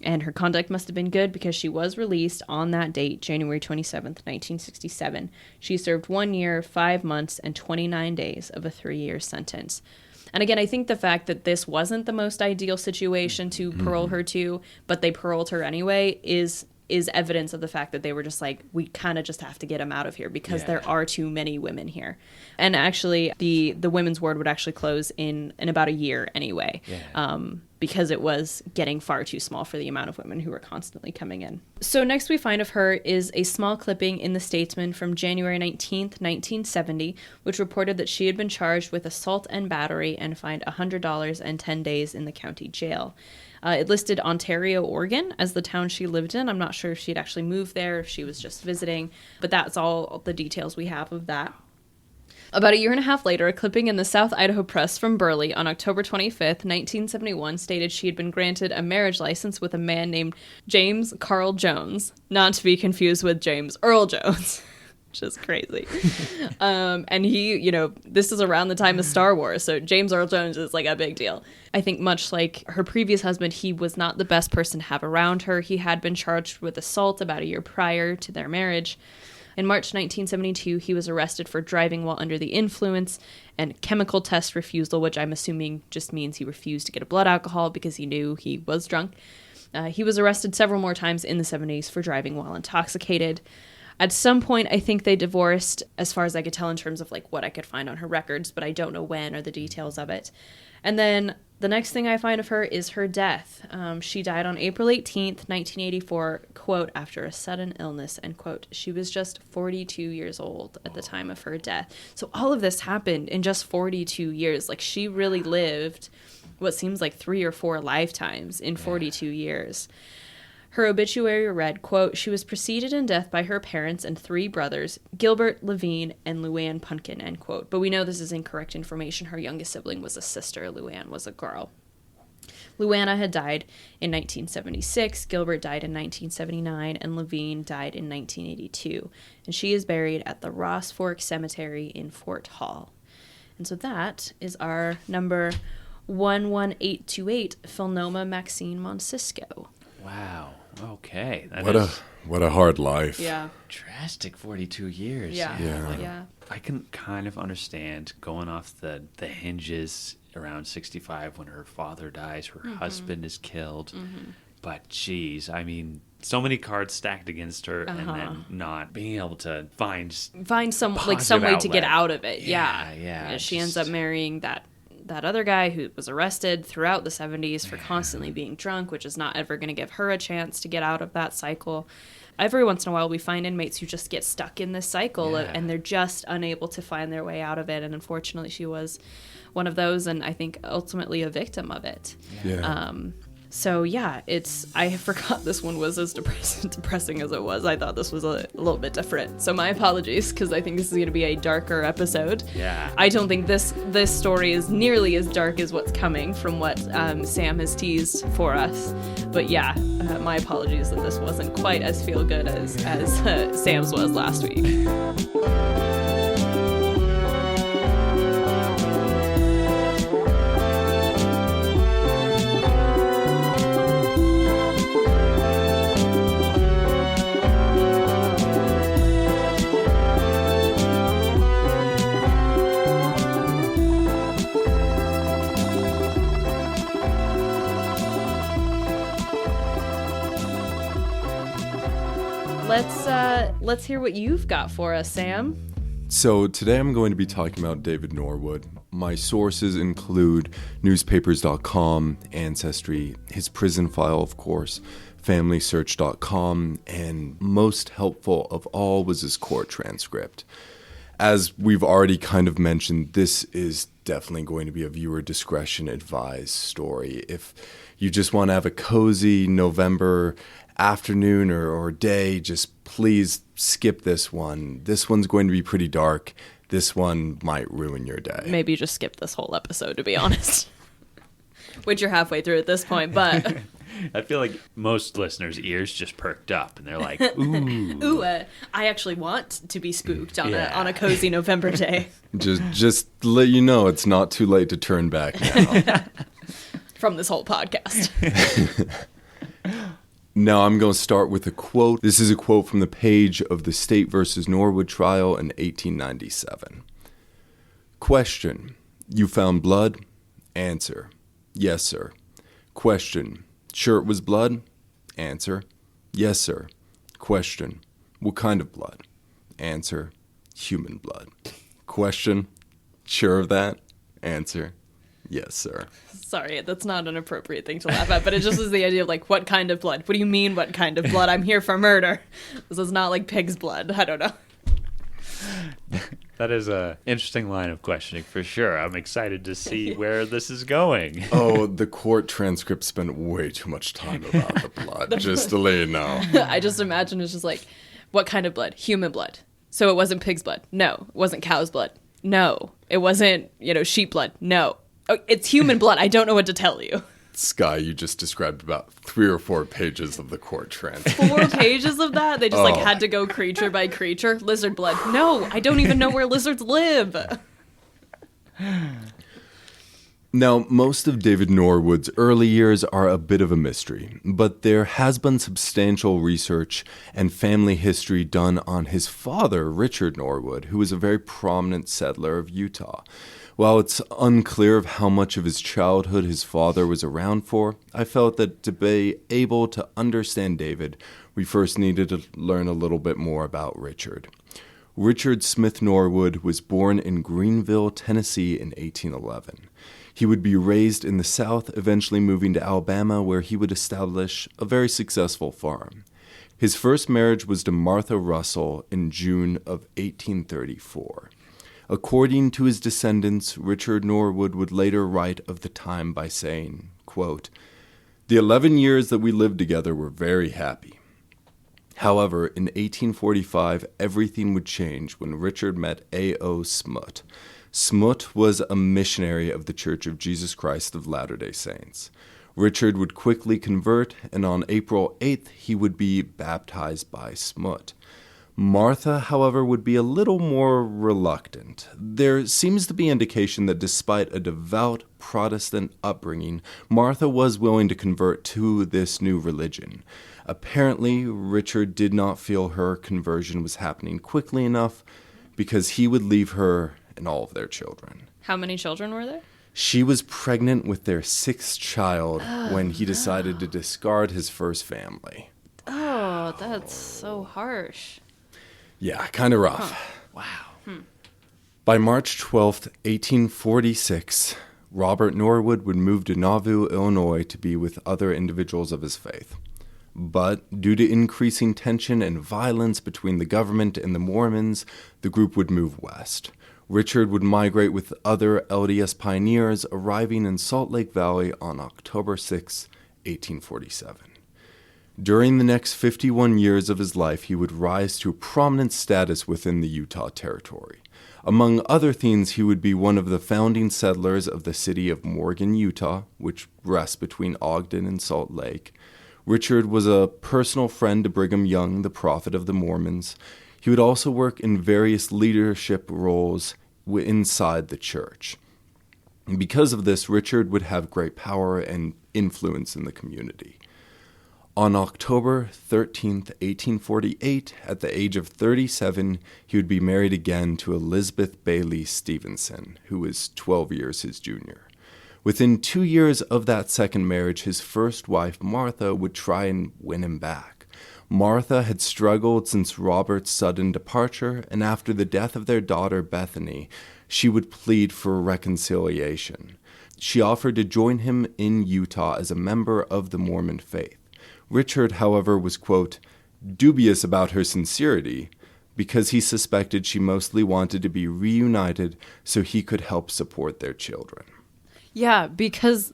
And her conduct must have been good because she was released on that date, January 27th, 1967. She served 1 year, 5 months, and 29 days of a 3-year sentence. And again, I think the fact that this wasn't the most ideal situation to parole her to, but they paroled her anyway, is evidence of the fact that they were just like, we kind of just have to get him out of here because there are too many women here. And actually, the women's ward would actually close in about a year anyway. because it was getting far too small for the amount of women who were constantly coming in. So next we find of her is a small clipping in the Statesman from January 19th, 1970, which reported that she had been charged with assault and battery and fined $100 and 10 days in the county jail. It listed Ontario, Oregon as the town she lived in. I'm not sure if she'd actually moved there, if she was just visiting, but that's all the details we have of that. About a year and a half later, a clipping in the South Idaho Press from Burley on October 25th, 1971, stated she had been granted a marriage license with a man named James Carl Jones, not to be confused with James Earl Jones, which is crazy. And he, this is around the time of Star Wars, so James Earl Jones is like a big deal. I think much like her previous husband, he was not the best person to have around her. He had been charged with assault about a year prior to their marriage. In March 1972, he was arrested for driving while under the influence and chemical test refusal, which I'm assuming just means he refused to get a blood alcohol because he knew he was drunk. He was arrested several more times in the 70s for driving while intoxicated. At some point, I think they divorced, as far as I could tell in terms of like what I could find on her records, but I don't know when or the details of it. And then the next thing I find of her is her death. She died on April 18th, 1984, quote, after a sudden illness, end quote. She was just 42 years old at the time of her death. So all of this happened in just 42 years. Like, she really lived what seems like 3 or 4 lifetimes in 42 years. Her obituary read, quote, she was preceded in death by her parents and 3 brothers, Gilbert, Levine, and Luann Punkin, end quote. But we know this is incorrect information. Her youngest sibling was a sister. Luann was a girl. Luanna had died in 1976, Gilbert died in 1979, and Levine died in 1982. And she is buried at the Ross Fork Cemetery in Fort Hall. And so that is our number 11828, Philnoma Maxine Moncisco. Wow. Okay. What a hard life. Yeah. Drastic 42 years. Yeah. I can kind of understand going off the hinges around 65 when her father dies, her husband is killed. But geez, I mean, so many cards stacked against her, and then not being able to find some way to get out of it. Yeah. She ends up marrying that other guy who was arrested throughout the 70s for constantly being drunk, which is not ever going to give her a chance to get out of that cycle. Every once in a while, we find inmates who just get stuck in this cycle, and they're just unable to find their way out of it. And unfortunately, she was one of those, and I think ultimately a victim of it. So yeah, I forgot this one was as depressing as it was. I thought this was a little bit different. So my apologies, because I think this is going to be a darker episode. Yeah. I don't think this story is nearly as dark as what's coming from what Sam has teased for us. But yeah, my apologies that this wasn't quite as feel good as Sam's was last week. Let's hear what you've got for us, Sam. So today I'm going to be talking about David Norwood. My sources include newspapers.com, Ancestry, his prison file, of course, FamilySearch.com, and most helpful of all was his court transcript. As we've already kind of mentioned, this is definitely going to be a viewer discretion advised story. If you just want to have a cozy November afternoon or day, just please skip this one. This one's going to be pretty dark. This one might ruin your day. Maybe just skip this whole episode, to be honest. Which you're halfway through at this point, but... I feel like most listeners' ears just perked up, and they're like, ooh. Ooh, I actually want to be spooked on a cozy November day. Just to let you know, it's not too late to turn back now. From this whole podcast. Now I'm going to start with a quote. This is a quote from the page of the State versus Norwood trial in 1897. Question: you found blood? Answer: yes, sir. Question: sure it was blood? Answer: yes, sir. Question: what kind of blood? Answer: human blood. Question: sure of that? Answer: Yes, sir. Sorry, that's not an appropriate thing to laugh at, but it just is the idea of, like, what kind of blood? What do you mean, what kind of blood? I'm here for murder. This is not like pig's blood. I don't know. That is an interesting line of questioning for sure. I'm excited to see where this is going. Oh, the court transcript spent way too much time about the blood, just to let you know. I just imagine it's just like, what kind of blood? Human blood. So it wasn't pig's blood. No. It wasn't cow's blood. No. It wasn't, sheep blood. No. Oh, it's human blood. I don't know what to tell you. Sky, you just described about 3 or 4 pages of the court transcript. 4 pages of that? They just had to go creature by creature. Lizard blood. No, I don't even know where lizards live. Now, most of David Norwood's early years are a bit of a mystery, but there has been substantial research and family history done on his father, Richard Norwood, who was a very prominent settler of Utah. While it's unclear of how much of his childhood his father was around for, I felt that to be able to understand David, we first needed to learn a little bit more about Richard. Richard Smith Norwood was born in Greenville, Tennessee in 1811. He would be raised in the South, eventually moving to Alabama, where he would establish a very successful farm. His first marriage was to Martha Russell in June of 1834. According to his descendants, Richard Norwood would later write of the time by saying, quote, "The 11 years that we lived together were very happy. However, in 1845, everything would change when Richard met A.O. Smoot. Smoot was a missionary of the Church of Jesus Christ of Latter-day Saints. Richard would quickly convert, and on April 8th, he would be baptized by Smoot. Martha, however, would be a little more reluctant. There seems to be indication that despite a devout Protestant upbringing, Martha was willing to convert to this new religion. Apparently, Richard did not feel her conversion was happening quickly enough because he would leave her and all of their children. How many children were there? She was pregnant with their 6th child when he decided to discard his first family. Oh, that's so harsh. Yeah, kind of rough. Huh. Wow. By March 12th, 1846, Robert Norwood would move to Nauvoo, Illinois to be with other individuals of his faith. But due to increasing tension and violence between the government and the Mormons, the group would move west. Richard would migrate with other LDS pioneers, arriving in Salt Lake Valley on October 6, 1847. During the next 51 years of his life, he would rise to a prominent status within the Utah Territory. Among other things, he would be one of the founding settlers of the city of Morgan, Utah, which rests between Ogden and Salt Lake. Richard was a personal friend to Brigham Young, the prophet of the Mormons. He would also work in various leadership roles inside the church. And because of this, Richard would have great power and influence in the community. On October 13th, 1848, at the age of 37, he would be married again to Elizabeth Bailey Stevenson, who was 12 years his junior. Within 2 years of that second marriage, his first wife, Martha, would try and win him back. Martha had struggled since Robert's sudden departure, and after the death of their daughter, Bethany, she would plead for reconciliation. She offered to join him in Utah as a member of the Mormon faith. Richard, however, was, quote, dubious about her sincerity because he suspected she mostly wanted to be reunited so he could help support their children. Yeah, because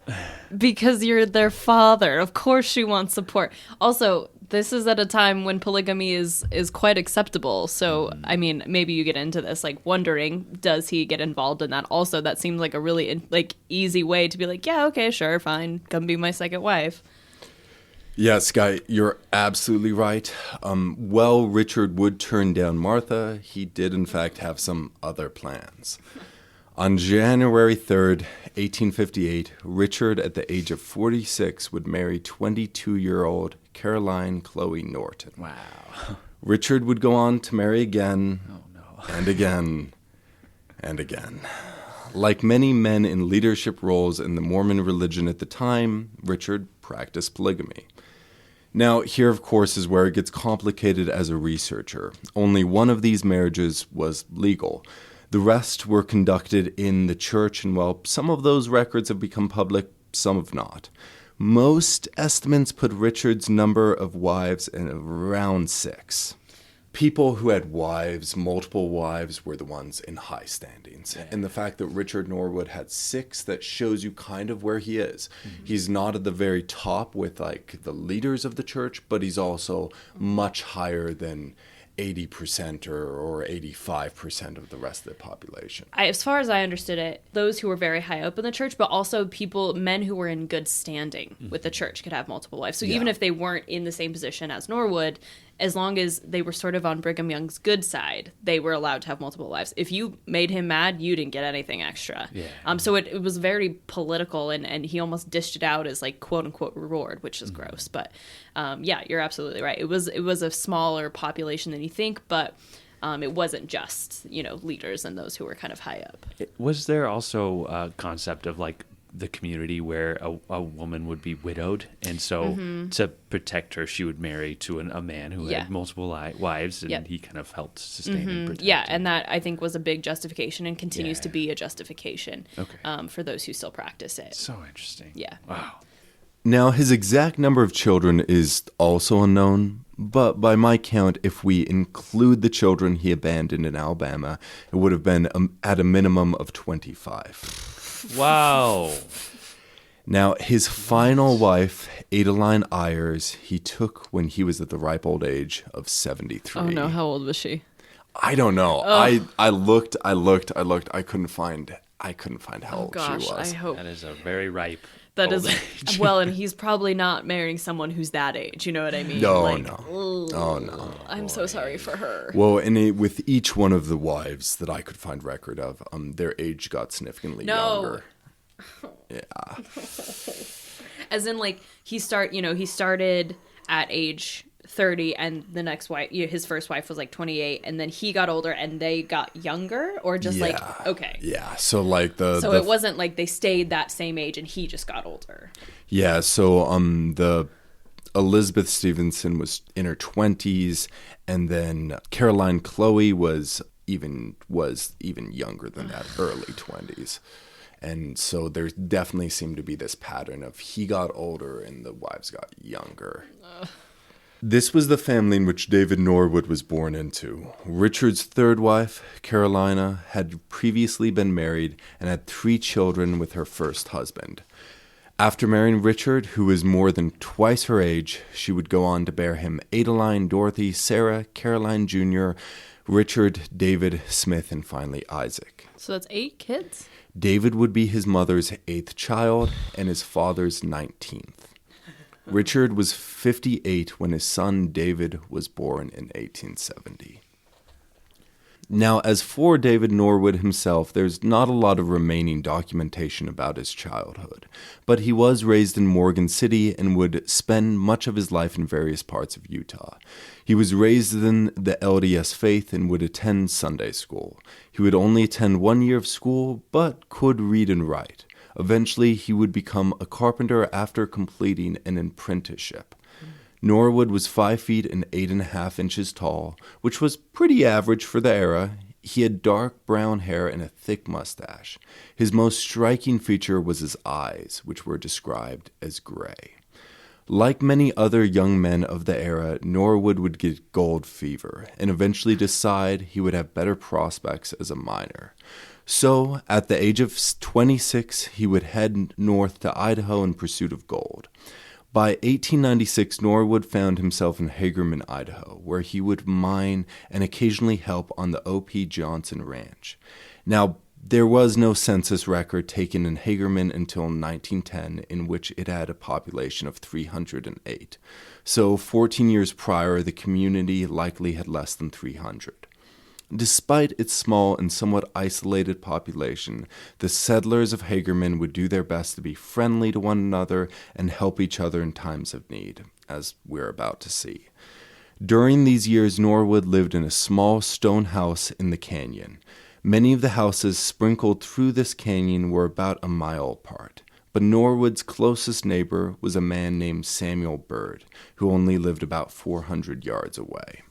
you're their father. Of course she wants support. Also, this is at a time when polygamy is quite acceptable. So, I mean, maybe you get into this, like, wondering, does he get involved in that? Also, that seems like a really, easy way to be like, yeah, okay, sure, fine, come be my second wife. Yeah, Sky, you're absolutely right. Well, Richard would turn down Martha. He did, in fact, have some other plans. On January 3rd, 1858, Richard, at the age of 46, would marry 22-year-old Caroline Chloe Norton. Wow. Richard would go on to marry again, and again, and again. Like many men in leadership roles in the Mormon religion at the time, Richard practiced polygamy. Now, here, of course, is where it gets complicated as a researcher. Only one of these marriages was legal. The rest were conducted in the church, and while some of those records have become public, some have not. Most estimates put Richard's number of wives at around 6. People who had wives, multiple wives, were the ones in high standings. Yeah. And the fact that Richard Norwood had 6, that shows you kind of where he is. Mm-hmm. He's not at the very top with like the leaders of the church, but he's also much higher than 80% or 85% of the rest of the population. As far as I understood it, those who were very high up in the church, but also men who were in good standing with the church could have multiple wives. So even if they weren't in the same position as Norwood, as long as they were sort of on Brigham Young's good side, they were allowed to have multiple wives. If you made him mad, you didn't get anything extra. Yeah. So it was very political, and he almost dished it out as like quote unquote reward, which is gross. But yeah, you're absolutely right. It was a smaller population than you think, but it wasn't just leaders and those who were kind of high up. Was there also a concept of like the community where a woman would be widowed, and so to protect her, she would marry to a man who had multiple wives, and he kind of helped sustain and protect her. And that I think was a big justification and continues to be a justification for those who still practice it. So interesting. Yeah. Wow. Now, his exact number of children is also unknown, but by my count, if we include the children he abandoned in Alabama, it would have been at a minimum of 25. Wow. Now, his final wife, Adeline Ayers, he took when he was at the ripe old age of 73. Oh no, how old was she? I don't know. Oh. I looked. I couldn't find how old she was. I hope that is a very ripe. That is age. Well, and he's probably not marrying someone who's that age. You know what I mean? No, no. I'm so sorry for her. Well, and with each one of the wives that I could find record of, their age got significantly younger. Yeah. As in, like he started at age 30, and the next wife, his first wife, was like 28, and then he got older and they got younger, or just okay. Yeah, so like it wasn't like they stayed that same age and he just got older. Yeah, so the Elizabeth Stevenson was in her 20s, and then Caroline Chloe was even younger than that, early 20s. And so there definitely seemed to be this pattern of he got older and the wives got younger. This was the family in which David Norwood was born into. Richard's third wife, Carolina, had previously been married and had 3 children with her first husband. After marrying Richard, who was more than twice her age, she would go on to bear him Adeline, Dorothy, Sarah, Caroline Jr., Richard, David, Smith, and finally Isaac. So that's 8 kids? David would be his mother's 8th child and his father's 19th. Richard was 58 when his son David was born in 1870. Now, as for David Norwood himself, there's not a lot of remaining documentation about his childhood, but he was raised in Morgan City and would spend much of his life in various parts of Utah. He was raised in the LDS faith and would attend Sunday school. He would only attend 1 year of school, but could read and write. Eventually, he would become a carpenter after completing an apprenticeship. Norwood was 5 feet and 8.5 inches tall, which was pretty average for the era. He had dark brown hair and a thick mustache. His most striking feature was his eyes, which were described as gray. Like many other young men of the era, Norwood would get gold fever and eventually decide he would have better prospects as a miner. So, at the age of 26, he would head north to Idaho in pursuit of gold. By 1896, Norwood found himself in Hagerman, Idaho, where he would mine and occasionally help on the O.P. Johnson Ranch. Now, there was no census record taken in Hagerman until 1910, in which it had a population of 308. So, 14 years prior, the community likely had less than 300. Despite its small and somewhat isolated population, the settlers of Hagerman would do their best to be friendly to one another and help each other in times of need, as we're about to see. During these years, Norwood lived in a small stone house in the canyon. Many of the houses sprinkled through this canyon were about a mile apart, but Norwood's closest neighbor was a man named Samuel Bird, who only lived about 400 yards away.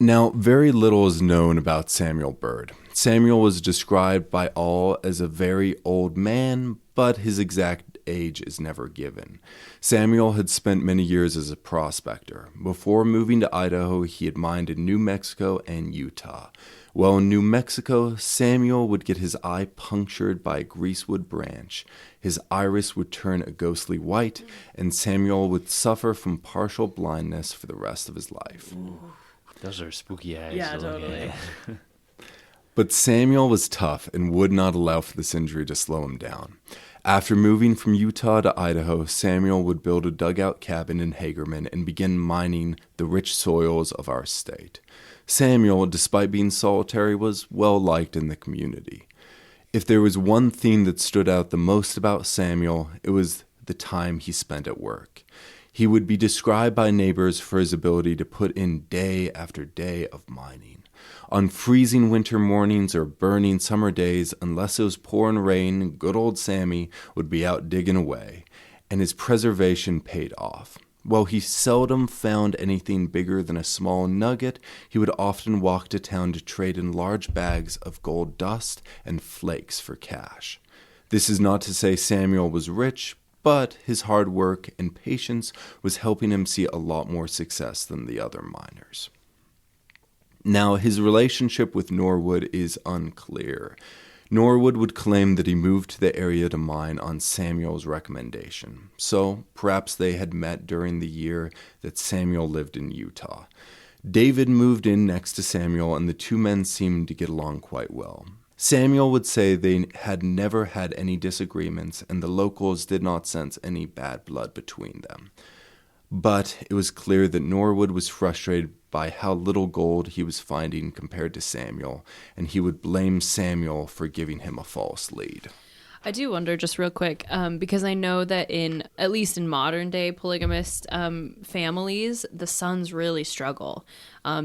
Now, very little is known about Samuel Bird. Samuel was described by all as a very old man, but his exact age is never given. Samuel had spent many years as a prospector. Before moving to Idaho, he had mined in New Mexico and Utah. While in New Mexico, Samuel would get his eye punctured by a greasewood branch. His iris would turn a ghostly white, and Samuel would suffer from partial blindness for the rest of his life. Ooh. Those are spooky eyes. Yeah, totally. But Samuel was tough and would not allow for this injury to slow him down. After moving from Utah to Idaho, Samuel would build a dugout cabin in Hagerman and begin mining the rich soils of our state. Samuel, despite being solitary, was well liked in the community. If there was one theme that stood out the most about Samuel, it was the time he spent at work. He would be described by neighbors for his ability to put in day after day of mining. On freezing winter mornings or burning summer days, unless it was pouring rain, good old Sammy would be out digging away, and his preservation paid off. While he seldom found anything bigger than a small nugget, he would often walk to town to trade in large bags of gold dust and flakes for cash. This is not to say Samuel was rich, but his hard work and patience was helping him see a lot more success than the other miners. Now, his relationship with Norwood is unclear. Norwood would claim that he moved to the area to mine on Samuel's recommendation, so perhaps they had met during the year that Samuel lived in Utah. David moved in next to Samuel, and the two men seemed to get along quite well. Samuel would say they had never had any disagreements, and the locals did not sense any bad blood between them. But it was clear that Norwood was frustrated by how little gold he was finding compared to Samuel, and he would blame Samuel for giving him a false lead. I do wonder, just real quick, because I know that at least in modern day polygamist families, the sons really struggle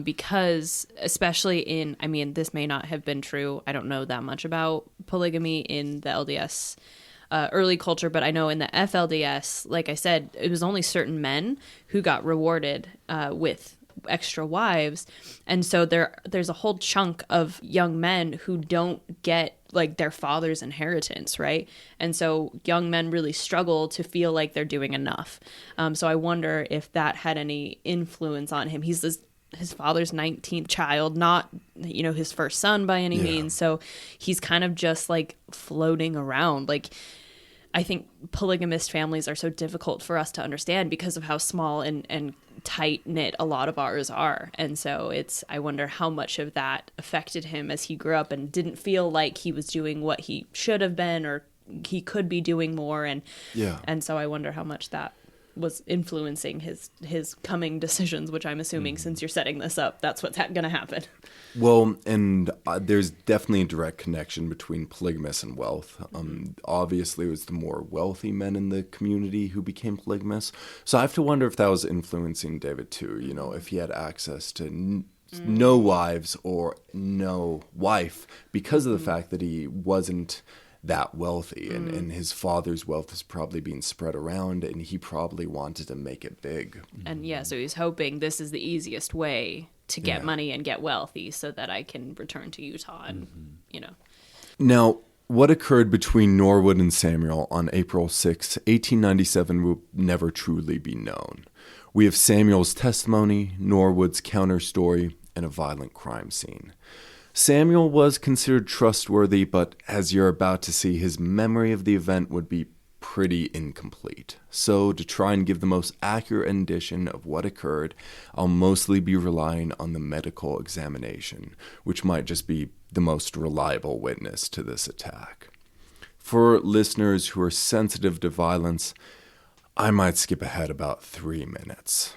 because especially this may not have been true. I don't know that much about polygamy in the LDS early culture, but I know in the FLDS, like I said, it was only certain men who got rewarded with extra wives, and so there's a whole chunk of young men who don't get like their father's inheritance, right? And so young men really struggle to feel like they're doing enough. So I wonder if that had any influence on him. He's his father's 19th child, not his first son by any means. So he's kind of just like floating around. Like, I think polygamist families are so difficult for us to understand because of how small and tight-knit a lot of ours are. And so I wonder how much of that affected him as he grew up and didn't feel like he was doing what he should have been or he could be doing more. And so I wonder how much that was influencing his coming decisions, which I'm assuming since you're setting this up, that's what's going to happen. Well, and there's definitely a direct connection between polygamous and wealth. Obviously, it was the more wealthy men in the community who became polygamous. So I have to wonder if that was influencing David too, if he had access to no wives or no wife because of the fact that he wasn't that wealthy, and his father's wealth is probably being spread around, and he probably wanted to make it big. And so he's hoping this is the easiest way to get money and get wealthy so that I can return to Utah and, Now, what occurred between Norwood and Samuel on April 6, 1897 will never truly be known. We have Samuel's testimony, Norwood's counter story, and a violent crime scene. Samuel was considered trustworthy, but as you're about to see, his memory of the event would be pretty incomplete. So to try and give the most accurate rendition of what occurred, I'll mostly be relying on the medical examination, which might just be the most reliable witness to this attack. For listeners who are sensitive to violence, I might skip ahead about 3 minutes.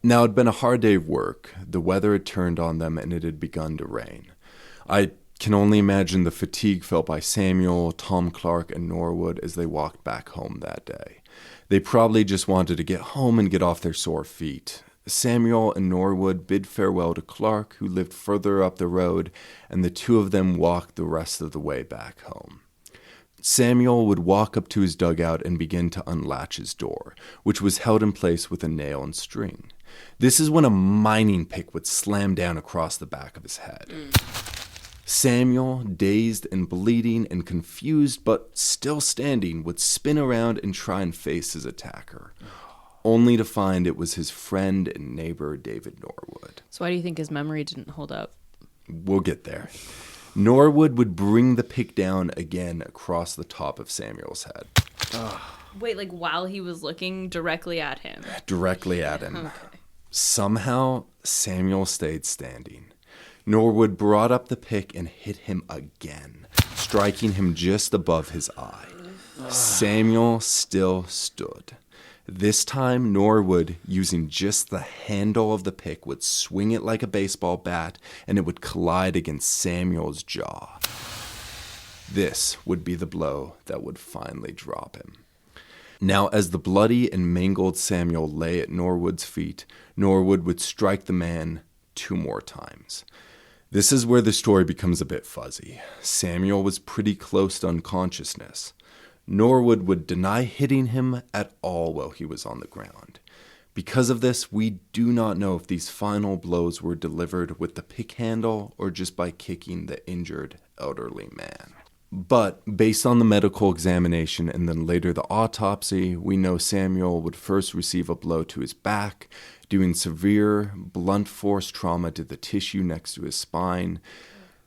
Now, it had been a hard day of work. The weather had turned on them and it had begun to rain. I can only imagine the fatigue felt by Samuel, Tom Clark, and Norwood as they walked back home that day. They probably just wanted to get home and get off their sore feet. Samuel and Norwood bid farewell to Clark, who lived further up the road, and the two of them walked the rest of the way back home. Samuel would walk up to his dugout and begin to unlatch his door, which was held in place with a nail and string. This is when a mining pick would slam down across the back of his head. Samuel, dazed and bleeding and confused but still standing, would spin around and try and face his attacker, only to find it was his friend and neighbor, David Norwood. So why do you think his memory didn't hold up? We'll get there. Norwood would bring the pick down again across the top of Samuel's head. Wait, like while he was looking directly at him? Directly at him. Okay. Somehow, Samuel stayed standing. Norwood brought up the pick and hit him again, striking him just above his eye. Samuel still stood. This time, Norwood, using just the handle of the pick, would swing it like a baseball bat, and it would collide against Samuel's jaw. This would be the blow that would finally drop him. Now, as the bloody and mangled Samuel lay at Norwood's feet, Norwood would strike the man 2 more times. This is where the story becomes a bit fuzzy. Samuel was pretty close to unconsciousness. Norwood would deny hitting him at all while he was on the ground. Because of this, we do not know if these final blows were delivered with the pick handle or just by kicking the injured elderly man. But based on the medical examination and then later the autopsy, we know Samuel would first receive a blow to his back, doing severe blunt force trauma to the tissue next to his spine.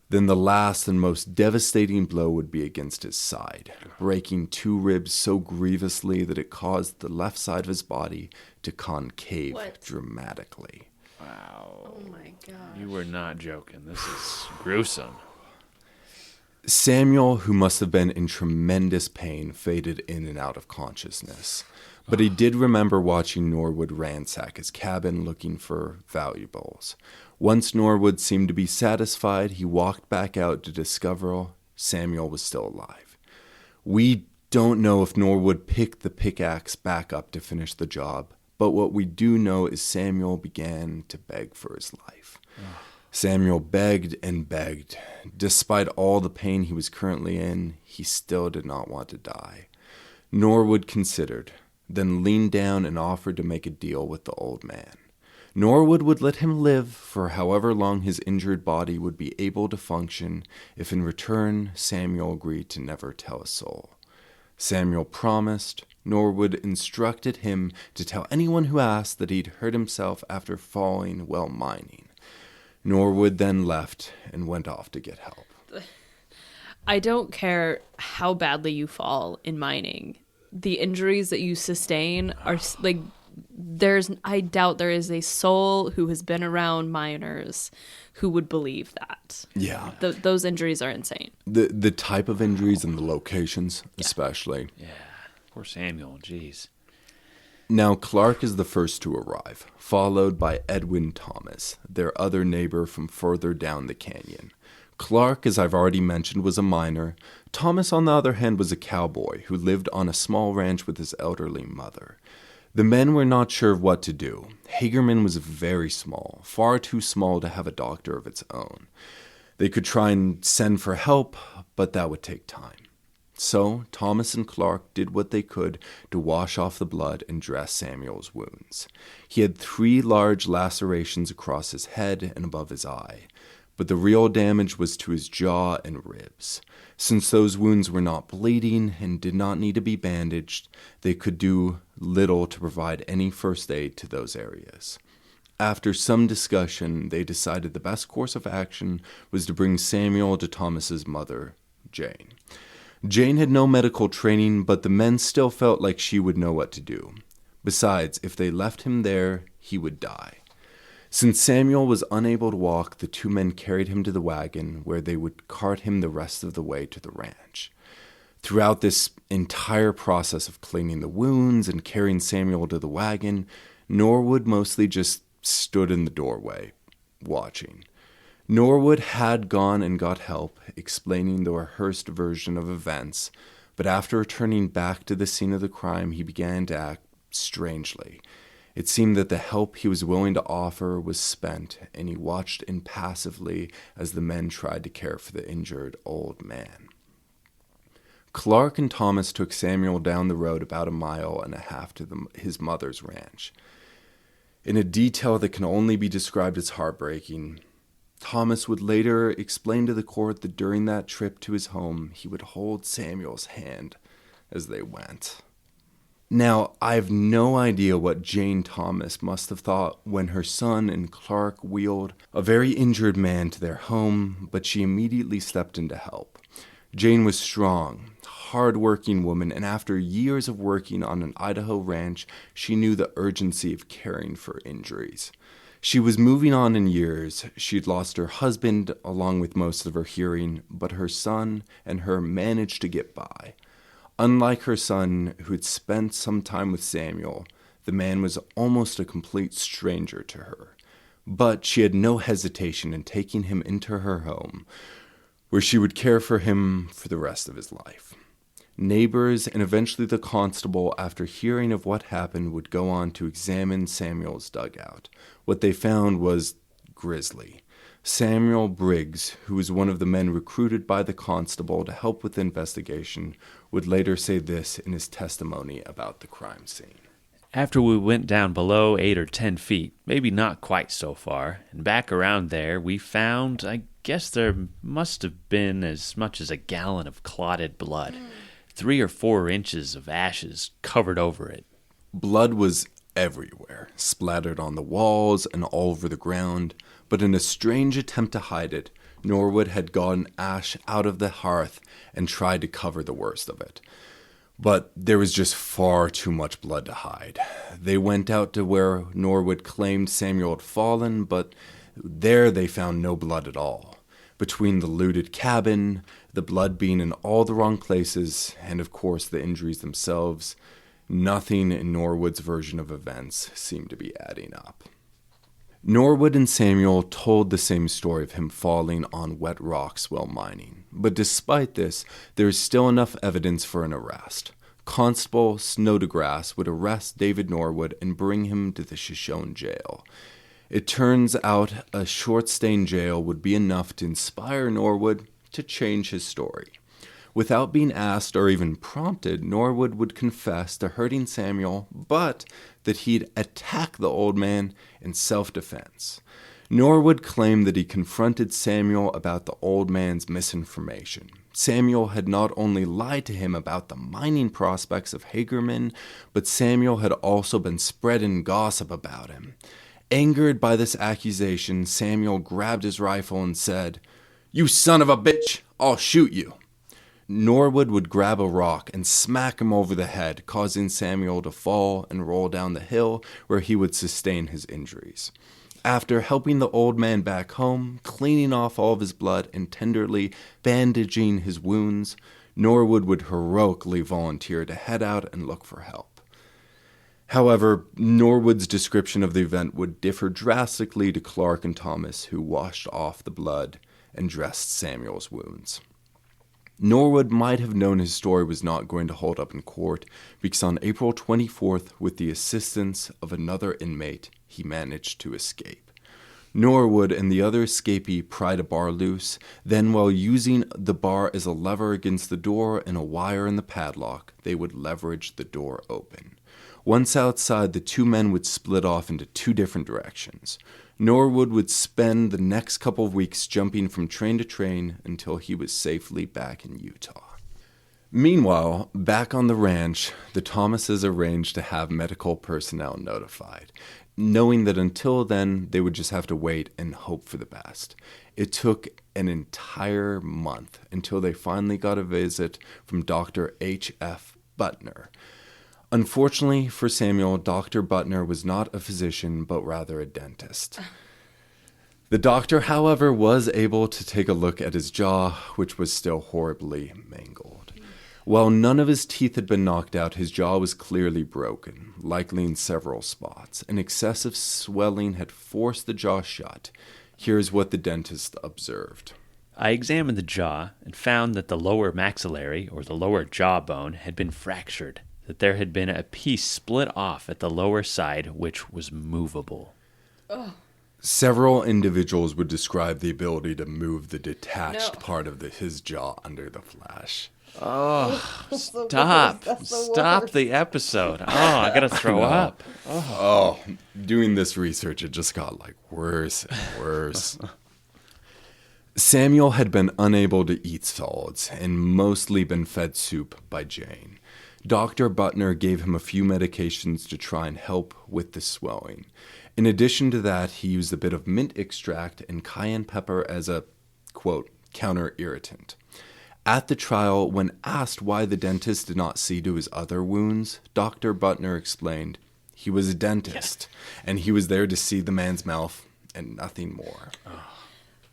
Then the last and most devastating blow would be against his side, breaking 2 ribs so grievously that it caused the left side of his body to concave dramatically. Wow. Oh my God. You were not joking. This is gruesome. Samuel, who must have been in tremendous pain, faded in and out of consciousness. But he did remember watching Norwood ransack his cabin looking for valuables. Once Norwood seemed to be satisfied, he walked back out to discover Samuel was still alive. We don't know if Norwood picked the pickaxe back up to finish the job, but what we do know is Samuel began to beg for his life. Samuel begged and begged. Despite all the pain he was currently in, he still did not want to die. Norwood considered, then leaned down and offered to make a deal with the old man. Norwood would let him live for however long his injured body would be able to function if in return Samuel agreed to never tell a soul. Samuel promised. Norwood instructed him to tell anyone who asked that he'd hurt himself after falling while mining. Norwood then left and went off to get help. I don't care how badly you fall in mining. The injuries that you sustain are like... I doubt there is a soul who has been around miners who would believe that. Yeah. Those injuries are insane. The type of injuries and the locations, especially. Yeah. Poor Samuel, jeez. Now, Clark is the first to arrive, followed by Edwin Thomas, their other neighbor from further down the canyon. Clark, as I've already mentioned, was a miner. Thomas, on the other hand, was a cowboy who lived on a small ranch with his elderly mother. The men were not sure of what to do. Hagerman was very small, far too small to have a doctor of its own. They could try and send for help, but that would take time. So Thomas and Clark did what they could to wash off the blood and dress Samuel's wounds. He had 3 large lacerations across his head and above his eye, but the real damage was to his jaw and ribs. Since those wounds were not bleeding and did not need to be bandaged, they could do little to provide any first aid to those areas. After some discussion, they decided the best course of action was to bring Samuel to Thomas's mother, Jane. Jane had no medical training, but the men still felt like she would know what to do. Besides, if they left him there, he would die. Since Samuel was unable to walk, the 2 men carried him to the wagon, where they would cart him the rest of the way to the ranch. Throughout this entire process of cleaning the wounds and carrying Samuel to the wagon, Norwood mostly just stood in the doorway, watching. Norwood had gone and got help, explaining the rehearsed version of events, but after returning back to the scene of the crime, he began to act strangely. It seemed that the help he was willing to offer was spent, and he watched impassively as the men tried to care for the injured old man. Clark and Thomas took Samuel down the road about 1.5 miles to his mother's ranch. in a detail that can only be described as heartbreaking. Thomas would later explain to the court that during that trip to his home, he would hold Samuel's hand as they went. Now, I have no idea what Jane Thomas must have thought when her son and Clark wheeled a very injured man to their home, but she immediately stepped in to help. Jane was strong, hard-working woman, and after years of working on an Idaho ranch, she knew the urgency of caring for injuries. She was moving on in years. She'd lost her husband along with most of her hearing, but her son and her managed to get by. Unlike her son, who had spent some time with Samuel, the man was almost a complete stranger to her. But she had no hesitation in taking him into her home, where she would care for him for the rest of his life. Neighbors and eventually the constable, after hearing of what happened, would go on to examine Samuel's dugout. What they found was grisly. Samuel Briggs, who was one of the men recruited by the constable to help with the investigation, would later say this in his testimony about the crime scene. After we went down below 8 or 10 feet, maybe not quite so far, and back around there, we found, I guess there must have been as much as a gallon of clotted blood. 3 or 4 inches of ashes covered over it. Blood was everywhere, splattered on the walls and all over the ground, but in a strange attempt to hide it, Norwood had gotten ash out of the hearth and tried to cover the worst of it. But there was just far too much blood to hide. They went out to where Norwood claimed Samuel had fallen, but there they found no blood at all. Between the looted cabin, the blood being in all the wrong places, and of course the injuries themselves, nothing in Norwood's version of events seemed to be adding up. Norwood and Samuel told the same story of him falling on wet rocks while mining, but despite this, there is still enough evidence for an arrest. Constable Snodgrass would arrest David Norwood and bring him to the Shoshone jail. It turns out a short-stay in jail would be enough to inspire Norwood to change his story. Without being asked or even prompted, Norwood would confess to hurting Samuel, but that he'd attack the old man in self-defense. Norwood claimed that he confronted Samuel about the old man's misinformation. Samuel had not only lied to him about the mining prospects of Hagerman, but Samuel had also been spreading gossip about him. Angered by this accusation, Samuel grabbed his rifle and said, "You son of a bitch, I'll shoot you." Norwood would grab a rock and smack him over the head, causing Samuel to fall and roll down the hill where he would sustain his injuries. After helping the old man back home, cleaning off all of his blood and tenderly bandaging his wounds, Norwood would heroically volunteer to head out and look for help. However, Norwood's description of the event would differ drastically to Clark and Thomas, who washed off the blood and dressed Samuel's wounds. Norwood might have known his story was not going to hold up in court because on April 24th, with the assistance of another inmate, he managed to escape. Norwood and the other escapee pried a bar loose, then while using the bar as a lever against the door and a wire in the padlock, they would leverage the door open. Once outside, the two men would split off into 2 different directions. Norwood would spend the next couple of weeks jumping from train to train until he was safely back in Utah. Meanwhile, back on the ranch, the Thomases arranged to have medical personnel notified, knowing that until then, they would just have to wait and hope for the best. It took an entire month until they finally got a visit from Dr. H.F. Butner. Unfortunately for Samuel, Dr. Butner was not a physician, but rather a dentist. The doctor, however, was able to take a look at his jaw, which was still horribly mangled. While none of his teeth had been knocked out, his jaw was clearly broken, likely in several spots, and excessive swelling had forced the jaw shut. Here's what the dentist observed. I examined the jaw and found that the lower maxillary, or the lower jawbone, had been fractured, that there had been a piece split off at the lower side which was movable. Ugh. Several individuals would describe the ability to move the detached part of his jaw under the flash. Oh, stop. Stop the episode. Oh, I got to throw up. Oh, doing this research, it just got like worse and worse. Samuel had been unable to eat solids and mostly been fed soup by Jane. Dr. Butner gave him a few medications to try and help with the swelling. In addition to that, he used a bit of mint extract and cayenne pepper as a, quote, counter-irritant. At the trial, when asked why the dentist did not see to his other wounds, Dr. Butner explained he was a dentist, and he was there to see the man's mouth and nothing more.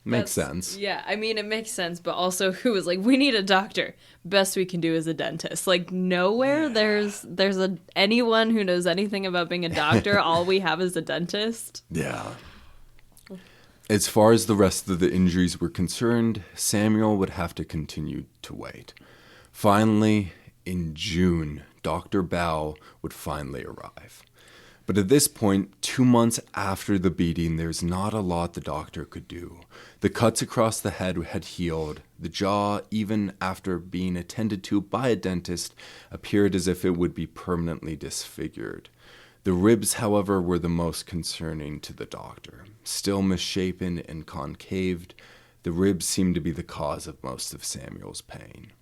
Makes sense. Yeah, I mean, it makes sense, but also who was like, we need a doctor. Best we can do is a dentist. Like, nowhere there's anyone who knows anything about being a doctor. All we have is a dentist. Yeah. As far as the rest of the injuries were concerned, Samuel would have to continue to wait. Finally, in June, Dr. Bow would finally arrive. But at this point, 2 months after the beating, there's not a lot the doctor could do. The cuts across the head had healed. The jaw, even after being attended to by a dentist, appeared as if it would be permanently disfigured. The ribs, however, were the most concerning to the doctor. Still misshapen and concaved, the ribs seemed to be the cause of most of Samuel's pain.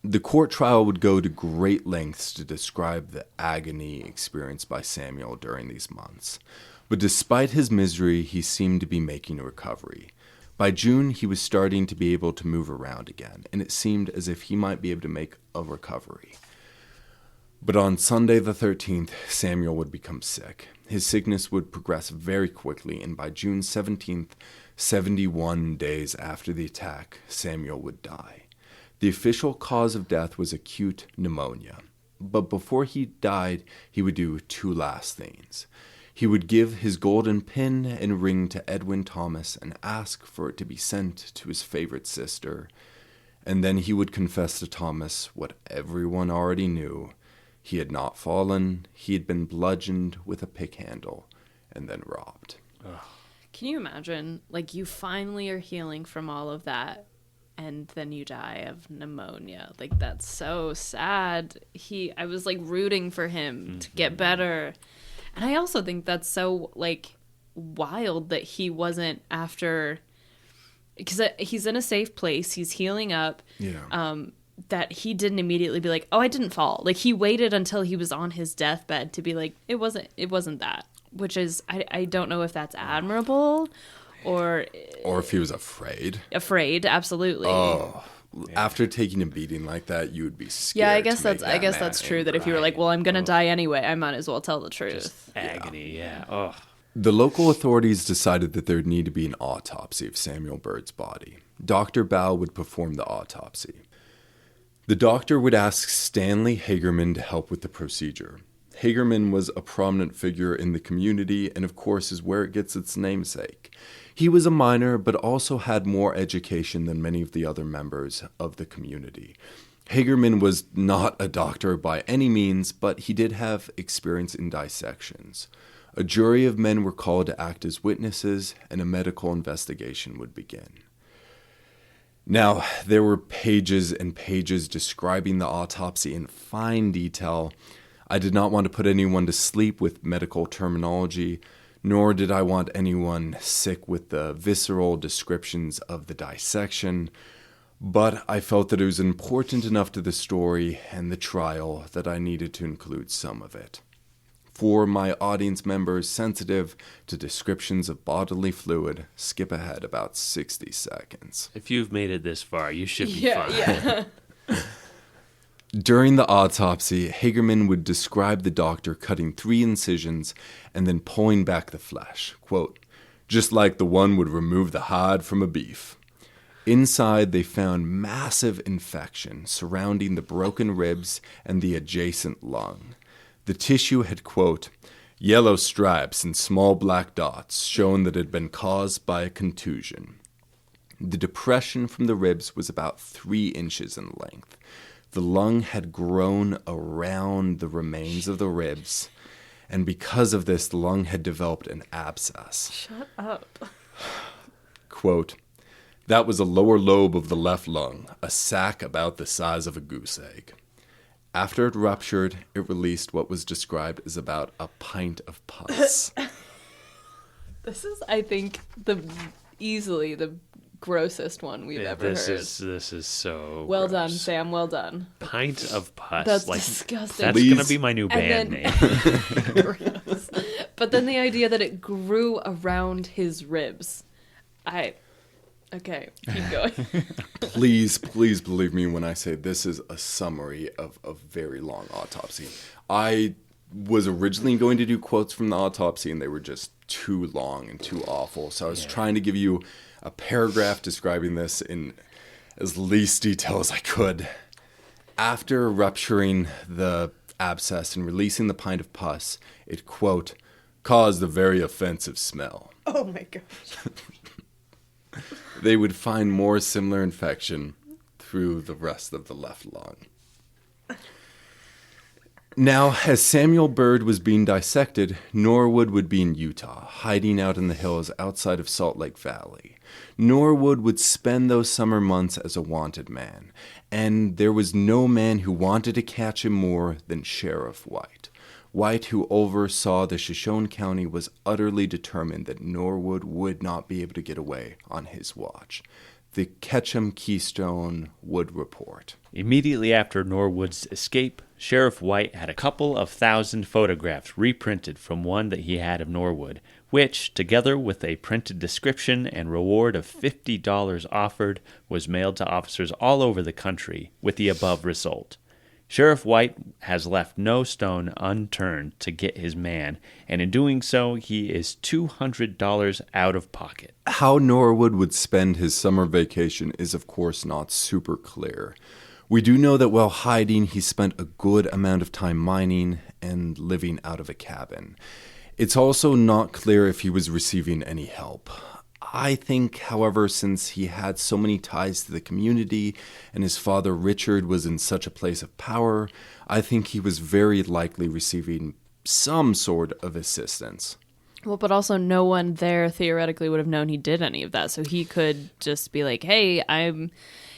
The court trial would go to great lengths to describe the agony experienced by Samuel during these months. But despite his misery, he seemed to be making a recovery. By June, he was starting to be able to move around again, and it seemed as if he might be able to make a recovery. But on Sunday the 13th, Samuel would become sick. His sickness would progress very quickly, and by June 17th, 71 days after the attack, Samuel would die. The official cause of death was acute pneumonia. But before he died, he would do two last things. He would give his golden pin and ring to Edwin Thomas and ask for it to be sent to his favorite sister. And then he would confess to Thomas what everyone already knew. He had not fallen, he had been bludgeoned with a pick handle and then robbed. Ugh. Can you imagine, like, you finally are healing from all of that, and then you die of pneumonia? Like, that's so sad. I was like rooting for him to get better. And I also think that's so like wild that he wasn't after, because he's in a safe place, he's healing up. Yeah. That he didn't immediately be like, oh, I didn't fall. Like, he waited until he was on his deathbed to be like, it wasn't that, which is, I don't know if that's admirable or if he was afraid. Absolutely. Oh, after taking a beating like that, you would be scared. Yeah, I guess that's true. That if you were like, well, I'm gonna die anyway, I might as well tell the truth. Just agony, yeah. Oh. The local authorities decided that there would need to be an autopsy of Samuel Bird's body. Dr. Bow would perform the autopsy. The doctor would ask Stanley Hagerman to help with the procedure. Hagerman was a prominent figure in the community and, of course, is where it gets its namesake. He was a miner, but also had more education than many of the other members of the community. Hagerman was not a doctor by any means, but he did have experience in dissections. A jury of men were called to act as witnesses, and a medical investigation would begin. Now, there were pages and pages describing the autopsy in fine detail. I did not want to put anyone to sleep with medical terminology, nor did I want anyone sick with the visceral descriptions of the dissection, but I felt that it was important enough to the story and the trial that I needed to include some of it. For my audience members sensitive to descriptions of bodily fluid, skip ahead about 60 seconds. If you've made it this far, you should be fine. Yeah. During the autopsy, Hagerman would describe the doctor cutting 3 incisions and then pulling back the flesh, quote, just like the one would remove the hide from a beef. Inside, they found massive infection surrounding the broken ribs and the adjacent lung. The tissue had, quote, yellow stripes and small black dots, showing that it had been caused by a contusion. The depression from the ribs was about 3 inches in length. The lung had grown around the remains of the ribs, and because of this, the lung had developed an abscess. Shut up. Quote, That was a lower lobe of the left lung, a sac about the size of a goose egg. After it ruptured, it released what was described as about a pint of pus. This is, I think, easily the grossest one we've ever heard. This is so well gross. Done, Sam. Well done. Pint of pus. That's disgusting. That's going to be my new band name. Gross. But then the idea that it grew around his ribs. Okay, keep going. Please believe me when I say this is a summary of a very long autopsy. I was originally going to do quotes from the autopsy, and they were just too long and too awful. So I was trying to give you a paragraph describing this in as least detail as I could. After rupturing the abscess and releasing the pint of pus, it, quote, caused a very offensive smell. Oh my gosh. They would find more similar infection through the rest of the left lung. Now, as Samuel Bird was being dissected, Norwood would be in Utah, hiding out in the hills outside of Salt Lake Valley. Norwood would spend those summer months as a wanted man, and there was no man who wanted to catch him more than Sheriff White. White, who oversaw the Shoshone County, was utterly determined that Norwood would not be able to get away on his watch. The Ketchum Keystone would report. Immediately after Norwood's escape, Sheriff White had a couple of thousand photographs reprinted from one that he had of Norwood, which, together with a printed description and reward of $50 offered, was mailed to officers all over the country with the above result. Sheriff White has left no stone unturned to get his man, and in doing so, he is $200 out of pocket. How Norwood would spend his summer vacation is, of course, not super clear. We do know that while hiding, he spent a good amount of time mining and living out of a cabin. It's also not clear if he was receiving any help. I think, however, since he had so many ties to the community and his father Richard was in such a place of power, I think he was very likely receiving some sort of assistance. Well, but also no one there theoretically would have known he did any of that, so he could just be like, hey, I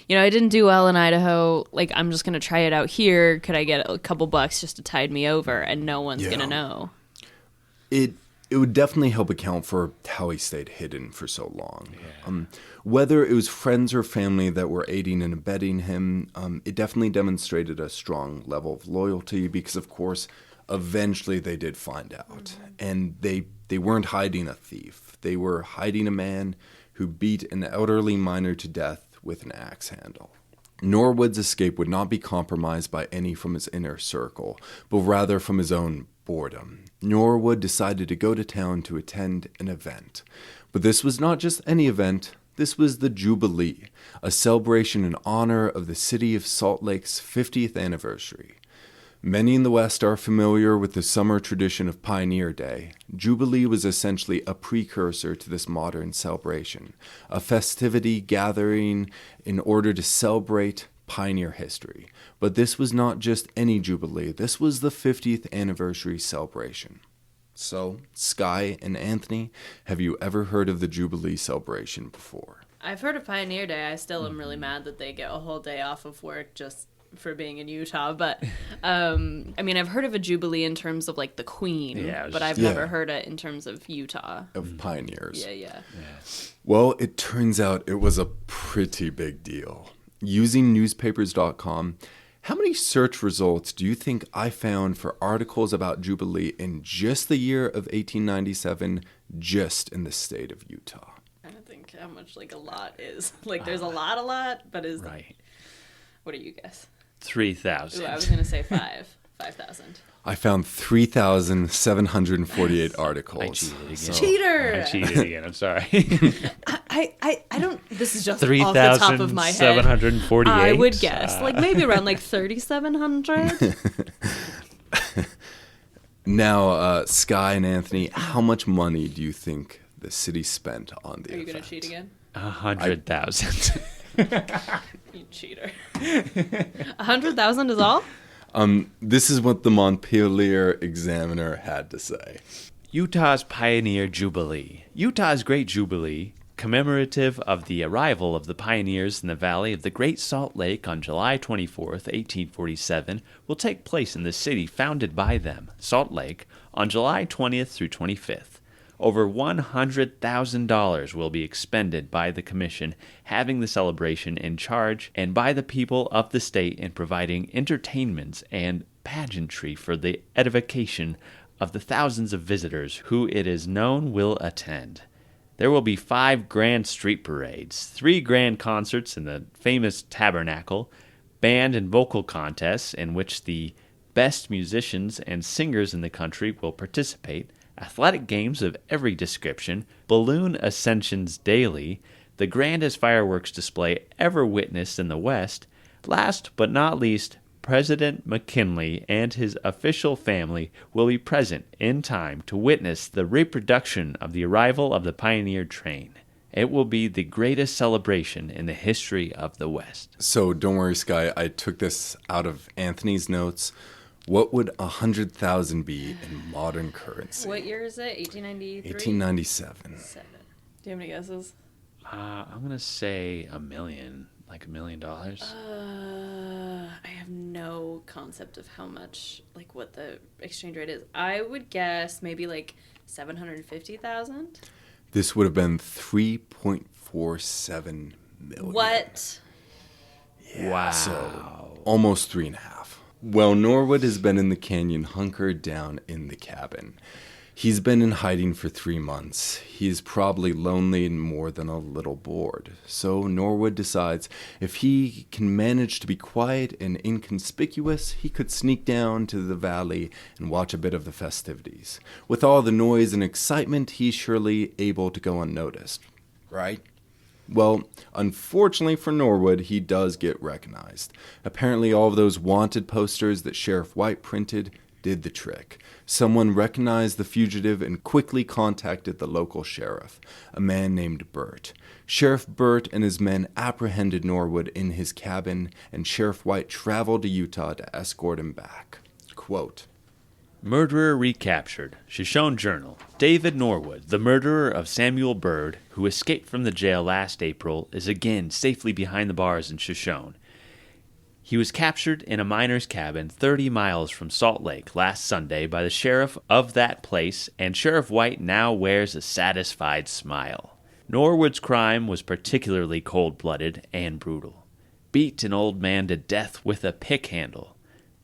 didn't do well in Idaho, I'm just going to try it out here. Could I get a couple bucks just to tide me over? And no one's going to know. It would definitely help account for how he stayed hidden for so long. Yeah. Whether it was friends or family that were aiding and abetting him, it definitely demonstrated a strong level of loyalty because, of course, eventually they did find out. And they weren't hiding a thief. They were hiding a man who beat an elderly miner to death with an axe handle. Norwood's escape would not be compromised by any from his inner circle, but rather from his own boredom. Norwood decided to go to town to attend an event. But this was not just any event. This was the Jubilee, a celebration in honor of the city of Salt Lake's 50th anniversary. Many in the West are familiar with the summer tradition of Pioneer Day. Jubilee was essentially a precursor to this modern celebration, a festivity gathering in order to celebrate pioneer history. But this was not just any Jubilee. This was the 50th anniversary celebration. So, Sky and Anthony, have you ever heard of the Jubilee celebration before? I've heard of Pioneer Day. I still am really mad that they get a whole day off of work just for being in Utah. But, I've heard of a Jubilee in terms of, the Queen, but I've never heard it in terms of Utah. Of pioneers. Yeah. Well, it turns out it was a pretty big deal. Using newspapers.com, how many search results do you think I found for articles about Jubilee in just the year of 1897, just in the state of Utah? I don't think how much a lot is. There's a lot, but is right. What do you guess? 3,000. I was going to say 5,000. I found 3,748 articles. I cheated again. Cheater! I cheated again. I'm sorry. I don't. This is just off the top of my head. 3,748. I would guess, maybe around 3,700. Now, Sky and Anthony, how much money do you think the city spent on the event? Are you going to cheat again? 100,000. You cheater. 100,000 is all? This is what the Montpelier Examiner had to say. Utah's Pioneer Jubilee. Utah's Great Jubilee commemorative of the arrival of the pioneers in the valley of the Great Salt Lake on July 24th, 1847, will take place in the city founded by them, Salt Lake, on July 20th through 25th. Over $100,000 will be expended by the commission having the celebration in charge and by the people of the state in providing entertainments and pageantry for the edification of the thousands of visitors who it is known will attend. There will be 5 grand street parades, 3 grand concerts in the famous Tabernacle, band and vocal contests in which the best musicians and singers in the country will participate, athletic games of every description, balloon ascensions daily, the grandest fireworks display ever witnessed in the West. Last but not least, President McKinley and his official family will be present in time to witness the reproduction of the arrival of the pioneer train. It will be the greatest celebration in the history of the West. So don't worry, Sky. I took this out of Anthony's notes. What would 100,000 be in modern currency? What year is it? 1893? 1897. Do you have any guesses? I'm going to say $1 million. Like $1 million? I have no concept of how much, like what the exchange rate is. I would guess maybe like 750,000. This would have been 3.47 million. What? Yeah, wow. So almost 3.5. Well, Norwood has been in the canyon hunkered down in the cabin. He's been in hiding for 3 months. He's probably lonely and more than a little bored. So Norwood decides if he can manage to be quiet and inconspicuous, he could sneak down to the valley and watch a bit of the festivities. With all the noise and excitement, he's surely able to go unnoticed, right? Well, unfortunately for Norwood, he does get recognized. Apparently all of those wanted posters that Sheriff White printed did the trick. Someone recognized the fugitive and quickly contacted the local sheriff, a man named Burt. Sheriff Burt and his men apprehended Norwood in his cabin, and Sheriff White traveled to Utah to escort him back. Quote, Murderer recaptured. Shoshone Journal. David Norwood, the murderer of Samuel Byrd, who escaped from the jail last April, is again safely behind the bars in Shoshone. He was captured in a miner's cabin 30 miles from Salt Lake last Sunday by the sheriff of that place, and Sheriff White now wears a satisfied smile. Norwood's crime was particularly cold-blooded and brutal. Beat an old man to death with a pick handle.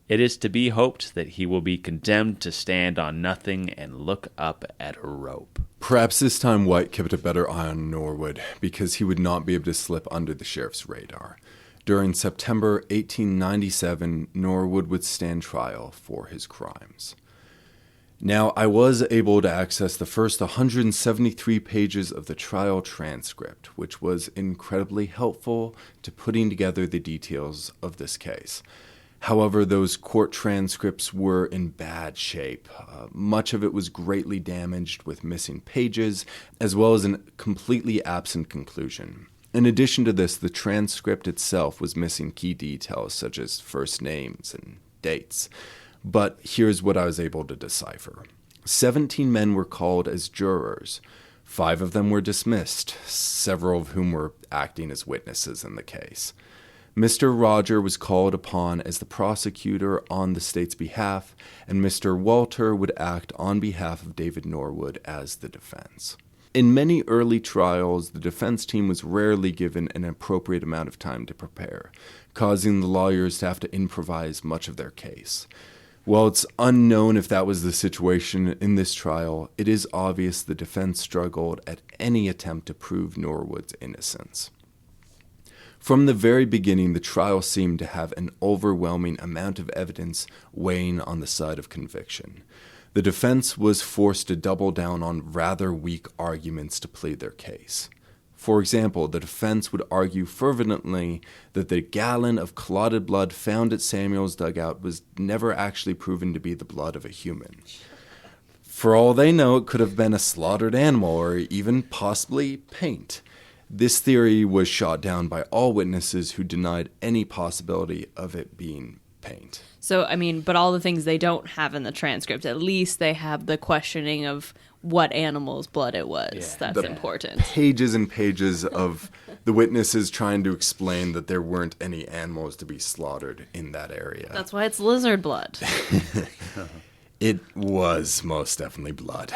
It is to be hoped that he will be condemned to stand on nothing and look up at a rope. Perhaps this time White kept a better eye on Norwood, because he would not be able to slip under the sheriff's radar. During September 1897, Norwood would stand trial for his crimes. Now, I was able to access the first 173 pages of the trial transcript, which was incredibly helpful to putting together the details of this case. However, those court transcripts were in bad shape. Much of it was greatly damaged with missing pages, as well as a completely absent conclusion. In addition to this, the transcript itself was missing key details such as first names and dates. But here's what I was able to decipher. 17 men were called as jurors. 5 of them were dismissed, several of whom were acting as witnesses in the case. Mr. Roger was called upon as the prosecutor on the state's behalf, and Mr. Walter would act on behalf of David Norwood as the defense. In many early trials, the defense team was rarely given an appropriate amount of time to prepare, causing the lawyers to have to improvise much of their case. While it's unknown if that was the situation in this trial, it is obvious the defense struggled at any attempt to prove Norwood's innocence. From the very beginning, the trial seemed to have an overwhelming amount of evidence weighing on the side of conviction. The defense was forced to double down on rather weak arguments to plead their case. For example, the defense would argue fervently that the gallon of clotted blood found at Samuel's dugout was never actually proven to be the blood of a human. For all they know, it could have been a slaughtered animal or even possibly paint. This theory was shot down by all witnesses who denied any possibility of it being paint. So, I mean, but all the things they don't have in the transcript, at least they have the questioning of what animal's blood it was. That's important. Pages and pages of the witnesses trying to explain that there weren't any animals to be slaughtered in that area. That's why it's lizard blood. It was most definitely blood.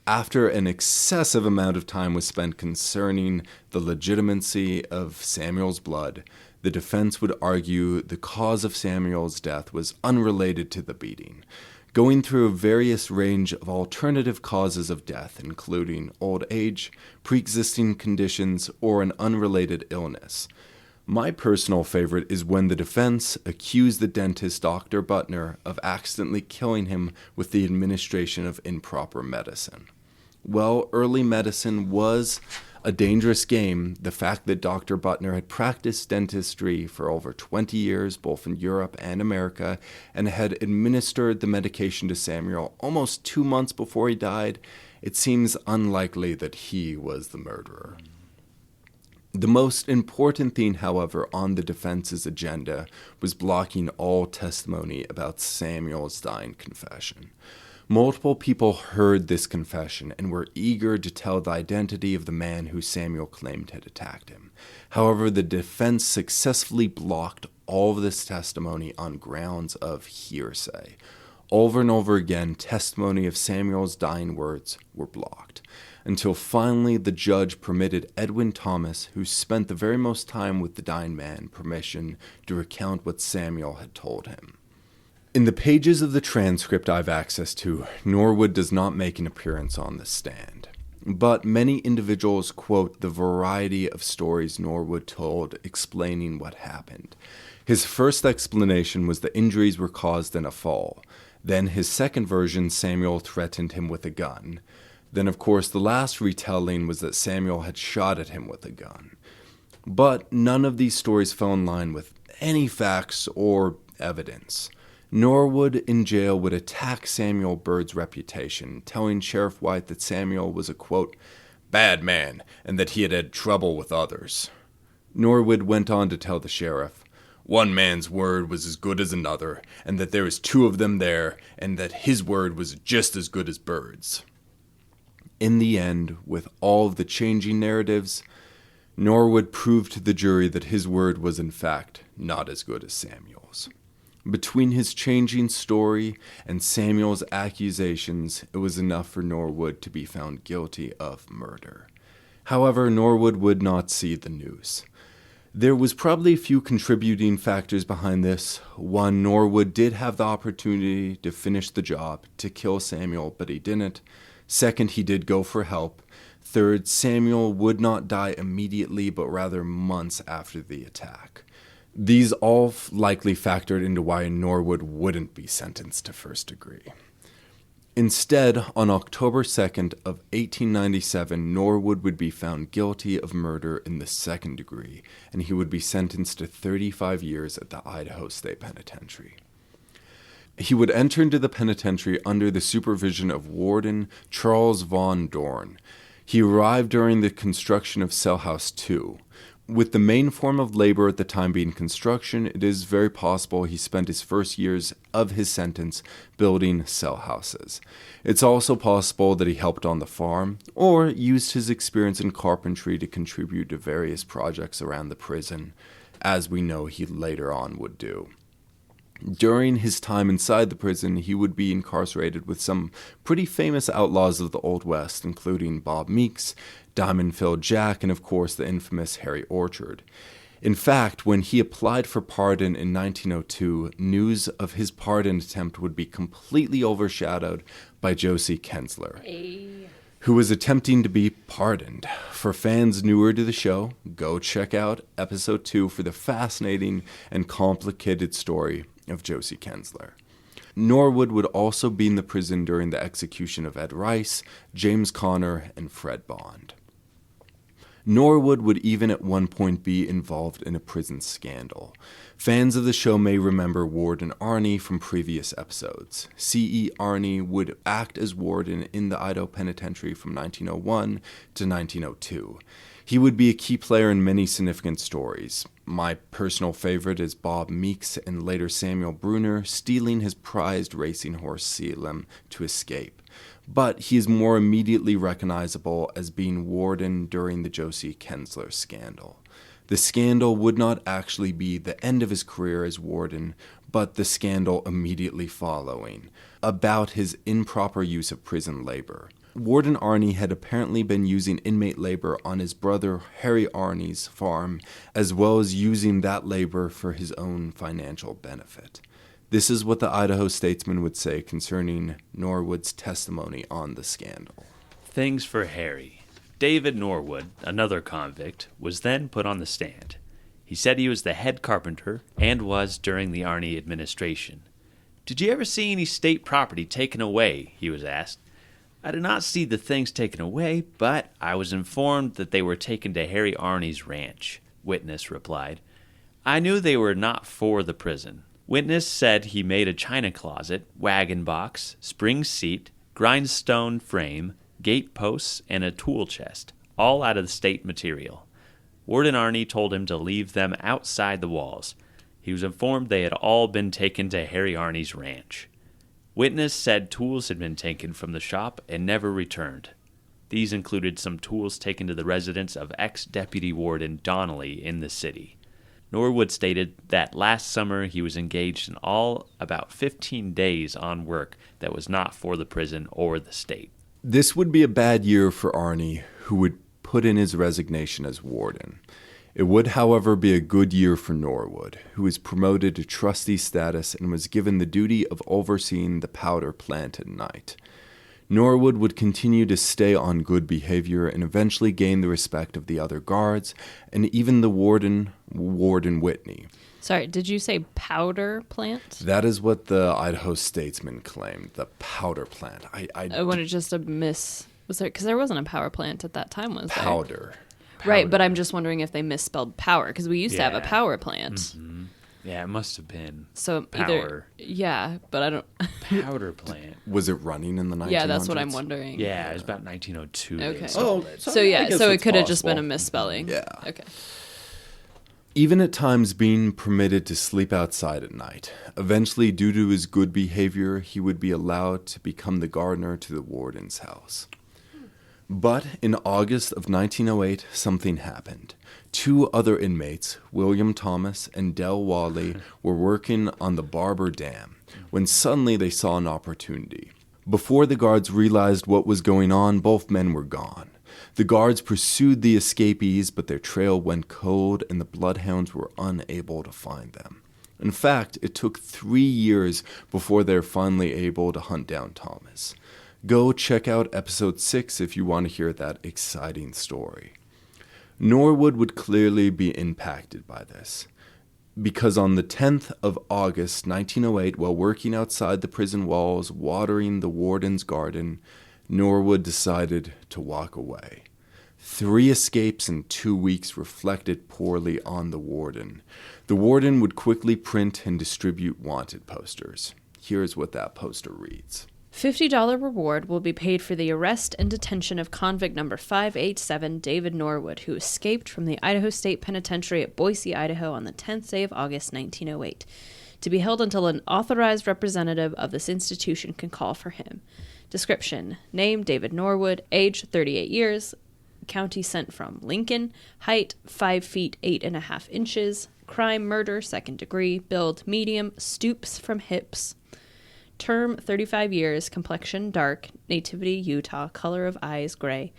After an excessive amount of time was spent concerning the legitimacy of Samuel's blood, the defense would argue the cause of Samuel's death was unrelated to the beating, going through a various range of alternative causes of death, including old age, pre-existing conditions, or an unrelated illness. My personal favorite is when the defense accused the dentist, Dr. Butner, of accidentally killing him with the administration of improper medicine. Well, early medicine was a dangerous game. The fact that Dr. Butner had practiced dentistry for over 20 years, both in Europe and America, and had administered the medication to Samuel almost 2 months before he died, it seems unlikely that he was the murderer. The most important thing, however, on the defense's agenda was blocking all testimony about Samuel's dying confession. Multiple people heard this confession and were eager to tell the identity of the man who Samuel claimed had attacked him. However, the defense successfully blocked all of this testimony on grounds of hearsay. Over and over again, testimony of Samuel's dying words were blocked, until finally the judge permitted Edwin Thomas, who spent the very most time with the dying man, permission to recount what Samuel had told him. In the pages of the transcript I have access to, Norwood does not make an appearance on the stand. But many individuals quote the variety of stories Norwood told explaining what happened. His first explanation was the injuries were caused in a fall. Then his second version, Samuel threatened him with a gun. Then, of course, the last retelling was that Samuel had shot at him with a gun. But none of these stories fell in line with any facts or evidence. Norwood in jail would attack Samuel Bird's reputation, telling Sheriff White that Samuel was a, quote, bad man, and that he had had trouble with others. Norwood went on to tell the sheriff, one man's word was as good as another, and that there was two of them there, and that his word was just as good as Bird's. In the end, with all of the changing narratives, Norwood proved to the jury that his word was in fact not as good as Samuel's. Between his changing story and Samuel's accusations, it was enough for Norwood to be found guilty of murder. However, Norwood would not see the noose. There was probably a few contributing factors behind this. One, Norwood did have the opportunity to finish the job, to kill Samuel, but he didn't. Second, he did go for help. Third, Samuel would not die immediately, but rather months after the attack. These all likely factored into why Norwood wouldn't be sentenced to first degree. Instead, on October 2nd of 1897, Norwood would be found guilty of murder in the second degree, and he would be sentenced to 35 years at the Idaho State Penitentiary. He would enter into the penitentiary under the supervision of Warden Charles Von Dorn. He arrived during the construction of Cell House 2. With the main form of labor at the time being construction, it is very possible he spent his first years of his sentence building cell houses. It's also possible that he helped on the farm, or used his experience in carpentry to contribute to various projects around the prison, as we know he later on would do. During his time inside the prison, he would be incarcerated with some pretty famous outlaws of the Old West, including Bob Meeks, Diamond Phil Jack, and of course the infamous Harry Orchard. In fact, when he applied for pardon in 1902, news of his pardon attempt would be completely overshadowed by Josie Kensler, who was attempting to be pardoned. For fans newer to the show, go check out episode 2 for the fascinating and complicated story of Josie Kensler. Norwood would also be in the prison during the execution of Ed Rice, James Conner, and Fred Bond. Norwood would even at one point be involved in a prison scandal. Fans of the show may remember Warden Arney from previous episodes. C.E. Arney would act as warden in the Idaho Penitentiary from 1901 to 1902. He would be a key player in many significant stories. My personal favorite is Bob Meeks and later Samuel Brunner stealing his prized racing horse Selim to escape. But he is more immediately recognizable as being Warden during the Josie Kensler scandal. The scandal would not actually be the end of his career as warden, but the scandal immediately following, about his improper use of prison labor. Warden Arney had apparently been using inmate labor on his brother Harry Arney's farm, as well as using that labor for his own financial benefit. This is what the Idaho Statesman would say concerning Norwood's testimony on the scandal. Things for Harry. David Norwood, another convict, was then put on the stand. He said he was the head carpenter and was during the Arney administration. "Did you ever see any state property taken away?" he was asked. "I did not see the things taken away, but I was informed that they were taken to Harry Arney's ranch," witness replied. "I knew they were not for the prison." Witness said he made a china closet, wagon box, spring seat, grindstone frame, gate posts, and a tool chest, all out of the state material. Warden Arney told him to leave them outside the walls. He was informed they had all been taken to Harry Arney's ranch. Witness said tools had been taken from the shop and never returned. These included some tools taken to the residence of ex-deputy warden Donnelly in the city. Norwood stated that last summer he was engaged in all about 15 days on work that was not for the prison or the state. This would be a bad year for Arney, who would put in his resignation as warden. It would, however, be a good year for Norwood, who was promoted to trustee status and was given the duty of overseeing the powder plant at night. Norwood would continue to stay on good behavior and eventually gain the respect of the other guards and even the Warden Whitney. Sorry, did you say powder plant? That is what the Idaho Statesman claimed, the powder plant. I wanted just a miss. Was there, because there wasn't a power plant at that time, was there? Powder. Right, but I'm just wondering if they misspelled power, because we used to have a power plant. Mm-hmm. Yeah, it must have been. So power. But I don't. Powder plant. Was it running in the 1900s? Yeah, that's what I'm wondering. Yeah, it was about 1902. Okay. So it could have just been a misspelling. Yeah. Okay. Even at times being permitted to sleep outside at night. Eventually, due to his good behavior, he would be allowed to become the gardener to the warden's house. But in August of 1908, something happened. Two other inmates, William Thomas and Del Wally, were working on the Barber Dam when suddenly they saw an opportunity. Before the guards realized what was going on, both men were gone. The guards pursued the escapees, but their trail went cold and the bloodhounds were unable to find them. In fact, it took 3 years before they were finally able to hunt down Thomas. Go check out episode 6 if you want to hear that exciting story. Norwood would clearly be impacted by this, because on the 10th of August 1908, while working outside the prison walls watering the warden's garden, Norwood decided to walk away. 3 escapes in 2 weeks reflected poorly on the warden. The warden would quickly print and distribute wanted posters. Here's what that poster reads. $50 reward will be paid for the arrest and detention of convict number 587, David Norwood, who escaped from the Idaho State Penitentiary at Boise, Idaho on the 10th day of August 1908, to be held until an authorized representative of this institution can call for him. Description: name, David Norwood, age 38 years, county sent from Lincoln, height 5 feet 8.5 inches, crime murder, 2nd degree, build medium, stoops from hips, term 35 years, complexion dark, nativity Utah, color of eyes gray,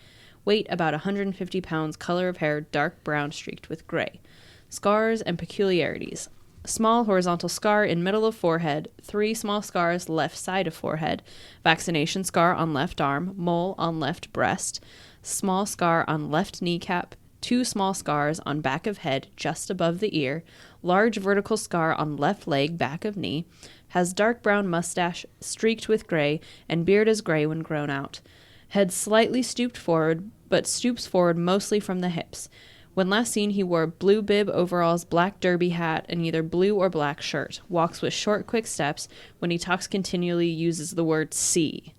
weight about 150 pounds, color of hair dark brown streaked with gray. Scars and peculiarities: small horizontal scar in middle of forehead, 3 small scars left side of forehead, vaccination scar on left arm, mole on left breast, small scar on left kneecap, 2 small scars on back of head just above the ear, large vertical scar on left leg back of knee, has dark brown mustache streaked with gray, and beard is gray when grown out. Head slightly stooped forward, but stoops forward mostly from the hips. When last seen, he wore blue bib overalls, black derby hat, and either blue or black shirt. Walks with short, quick steps. When he talks continually, uses the word see,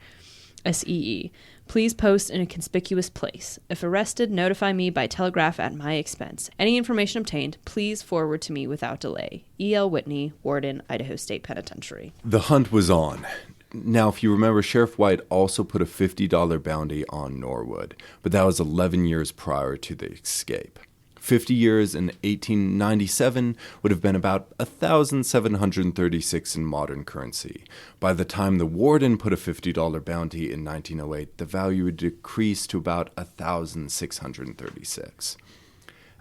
S-E-E. Please post in a conspicuous place. If arrested, notify me by telegraph at my expense. Any information obtained, please forward to me without delay. E.L. Whitney, Warden, Idaho State Penitentiary. The hunt was on. Now, if you remember, Sheriff White also put a $50 bounty on Norwood, but that was 11 years prior to the escape. 50 years in 1897 would have been about $1,736 in modern currency. By the time the warden put a $50 bounty in 1908, the value would decrease to about $1,636.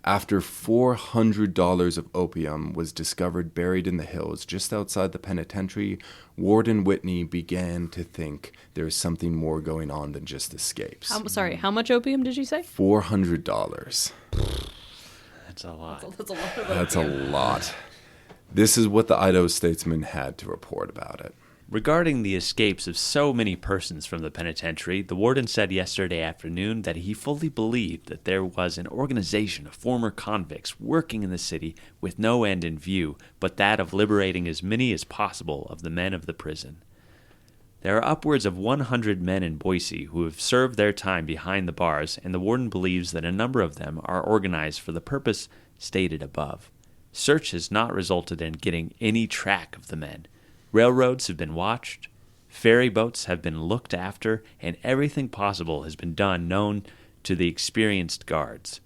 After $400 of opium was discovered buried in the hills just outside the penitentiary, Warden Whitney began to think there was something more going on than just escapes. How much opium did you say? $400. That's a lot. That's a lot. This is what the Idaho Statesman had to report about it. Regarding the escapes of so many persons from the penitentiary, the warden said yesterday afternoon that he fully believed that there was an organization of former convicts working in the city with no end in view, but that of liberating as many as possible of the men of the prison. There are upwards of 100 men in Boise who have served their time behind the bars, and the warden believes that a number of them are organized for the purpose stated above. Search has not resulted in getting any track of the men. Railroads have been watched, ferry boats have been looked after, and everything possible has been done known to the experienced guards.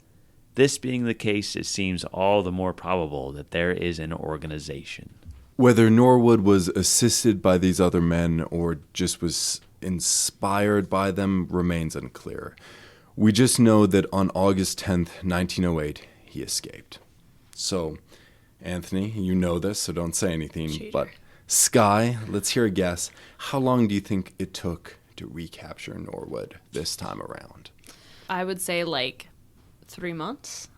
This being the case, it seems all the more probable that there is an organization. Whether Norwood was assisted by these other men or just was inspired by them remains unclear. We just know that on August 10th, 1908, he escaped. So, Anthony, you know this, so don't say anything, Cheater. But Sky, let's hear a guess. How long do you think it took to recapture Norwood this time around? I would say 3 months.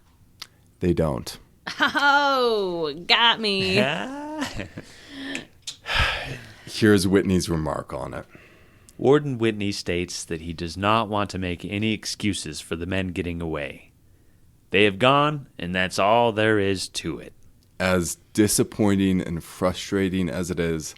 They don't. Oh, got me. Here's Whitney's remark on it. Warden Whitney states that he does not want to make any excuses for the men getting away. They have gone, and that's all there is to it. As disappointing and frustrating as it is,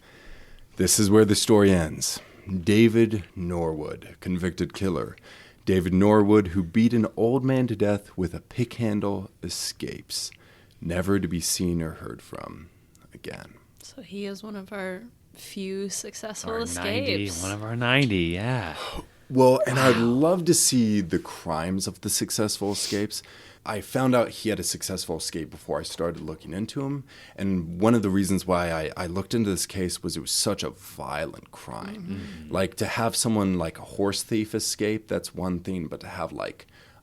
this is where the story ends. David Norwood, convicted killer. David Norwood, who beat an old man to death with a pick handle, escapes, never to be seen or heard from again. So he is one of our few successful Our escapes. 90, one of our 90, yeah. Well, and I'd love to see the crimes of the successful escapes. I found out he had a successful escape before I started looking into him. And one of the reasons why I looked into this case was it was such a violent crime. Mm-hmm. Like, to have someone like a horse thief escape, that's one thing. But to have,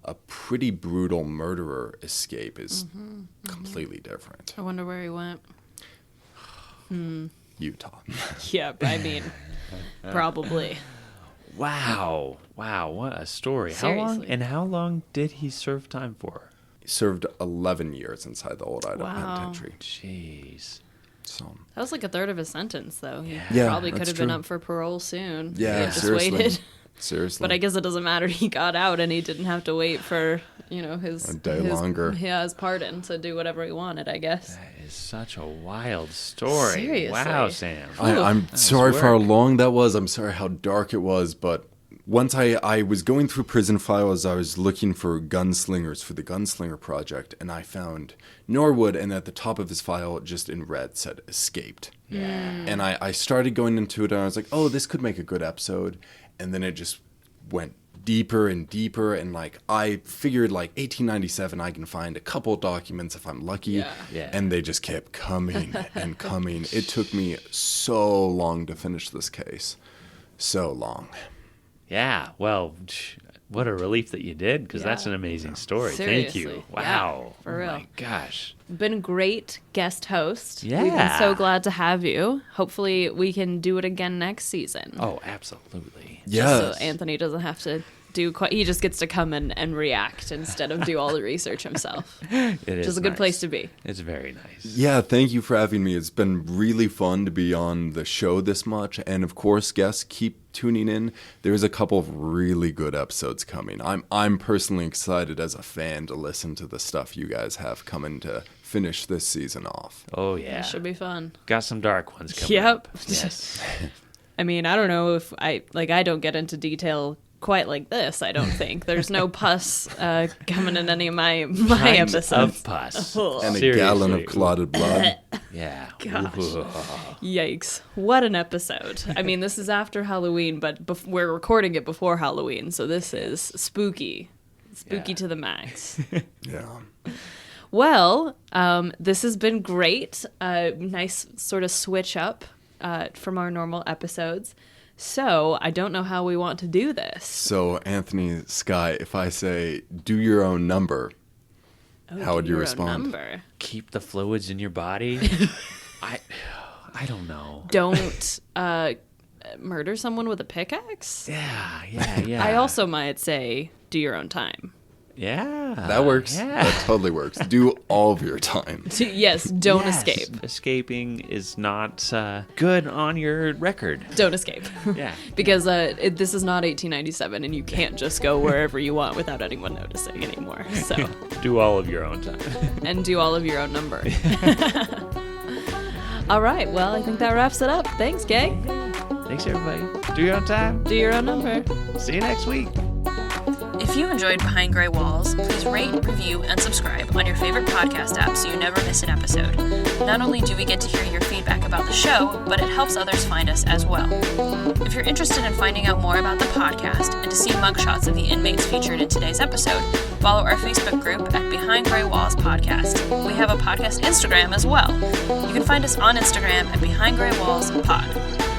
a pretty brutal murderer escape is completely different. I wonder where he went. Utah. Yeah, I mean, probably. Wow, what a story. Seriously. How long did he serve time for? He served 11 years inside the old Idaho Penitentiary. Jeez. So That was a third of his sentence, though. He Yeah, probably could that's have been true. up for parole soon. Yeah, Just seriously. waited. Seriously. But I guess it doesn't matter. He got out and he didn't have to wait for, his... A day longer. Yeah, his pardon to do whatever he wanted, I guess. That is such a wild story. Seriously. Wow, Sam. I'm sorry for how long that was. I'm sorry how dark it was. But once I was going through prison files, I was looking for gunslingers for the Gunslinger Project, and I found Norwood, and at the top of his file, just in red, said escaped. Yeah. And I started going into it, and I was like, oh, this could make a good episode. And then it just went deeper and deeper, and I figured 1897 I can find a couple documents if I'm lucky. Yeah. And they just kept coming and coming. It took me so long to finish this case. So long. Yeah, well, what a relief that you did, because that's an amazing story. Thank you. Seriously. Wow. Yeah, for real. Oh my gosh. Been a great guest host. Yeah. We've been so glad to have you. Hopefully we can do it again next season. Oh, absolutely. Yes. So Anthony doesn't have to he just gets to come and react instead of do all the research himself. It is Which is a good nice. place to be. It's very nice. Yeah, thank you for having me. It's been really fun to be on the show this much. And of course, guests, keep tuning in. There's a couple of really good episodes coming. I'm personally excited as a fan to listen to the stuff you guys have coming to finish this season off. Oh, yeah. It should be fun. Got some dark ones coming Yep. up. Yes. I mean, I don't know if I don't get into detail quite like this, I don't think. There's no pus coming in any of my episodes. Of pus. And a gallon of clotted blood. Yeah. Gosh. Yikes. What an episode. I mean, this is after Halloween, but we're recording it before Halloween, so this is spooky. Spooky to the max. Yeah. Well, this has been great. Nice sort of switch up from our normal episodes. So I don't know how we want to do this. So, Anthony, Sky, if I say, do your own number, how would you respond? Number? Keep the fluids in your body? I don't know. Don't murder someone with a pickaxe? Yeah. I also might say, do your own time. Yeah. That works. Yeah. That totally works. Do all of your time. Yes, don't escape. Escaping is not good on your record. Don't escape. Yeah. Because this is not 1897, and you can't just go wherever you want without anyone noticing anymore. So do all of your own time. And do all of your own number. All right. Well, I think that wraps it up. Thanks, Kay. Thanks, everybody. Do your own time. Do your own number. See you next week. If you enjoyed Behind Gray Walls, please rate, review, and subscribe on your favorite podcast app so you never miss an episode. Not only do we get to hear your feedback about the show, but it helps others find us as well. If you're interested in finding out more about the podcast and to see mugshots of the inmates featured in today's episode, follow our Facebook group at Behind Gray Walls Podcast. We have a podcast Instagram as well. You can find us on Instagram at Behind Gray Walls Pod.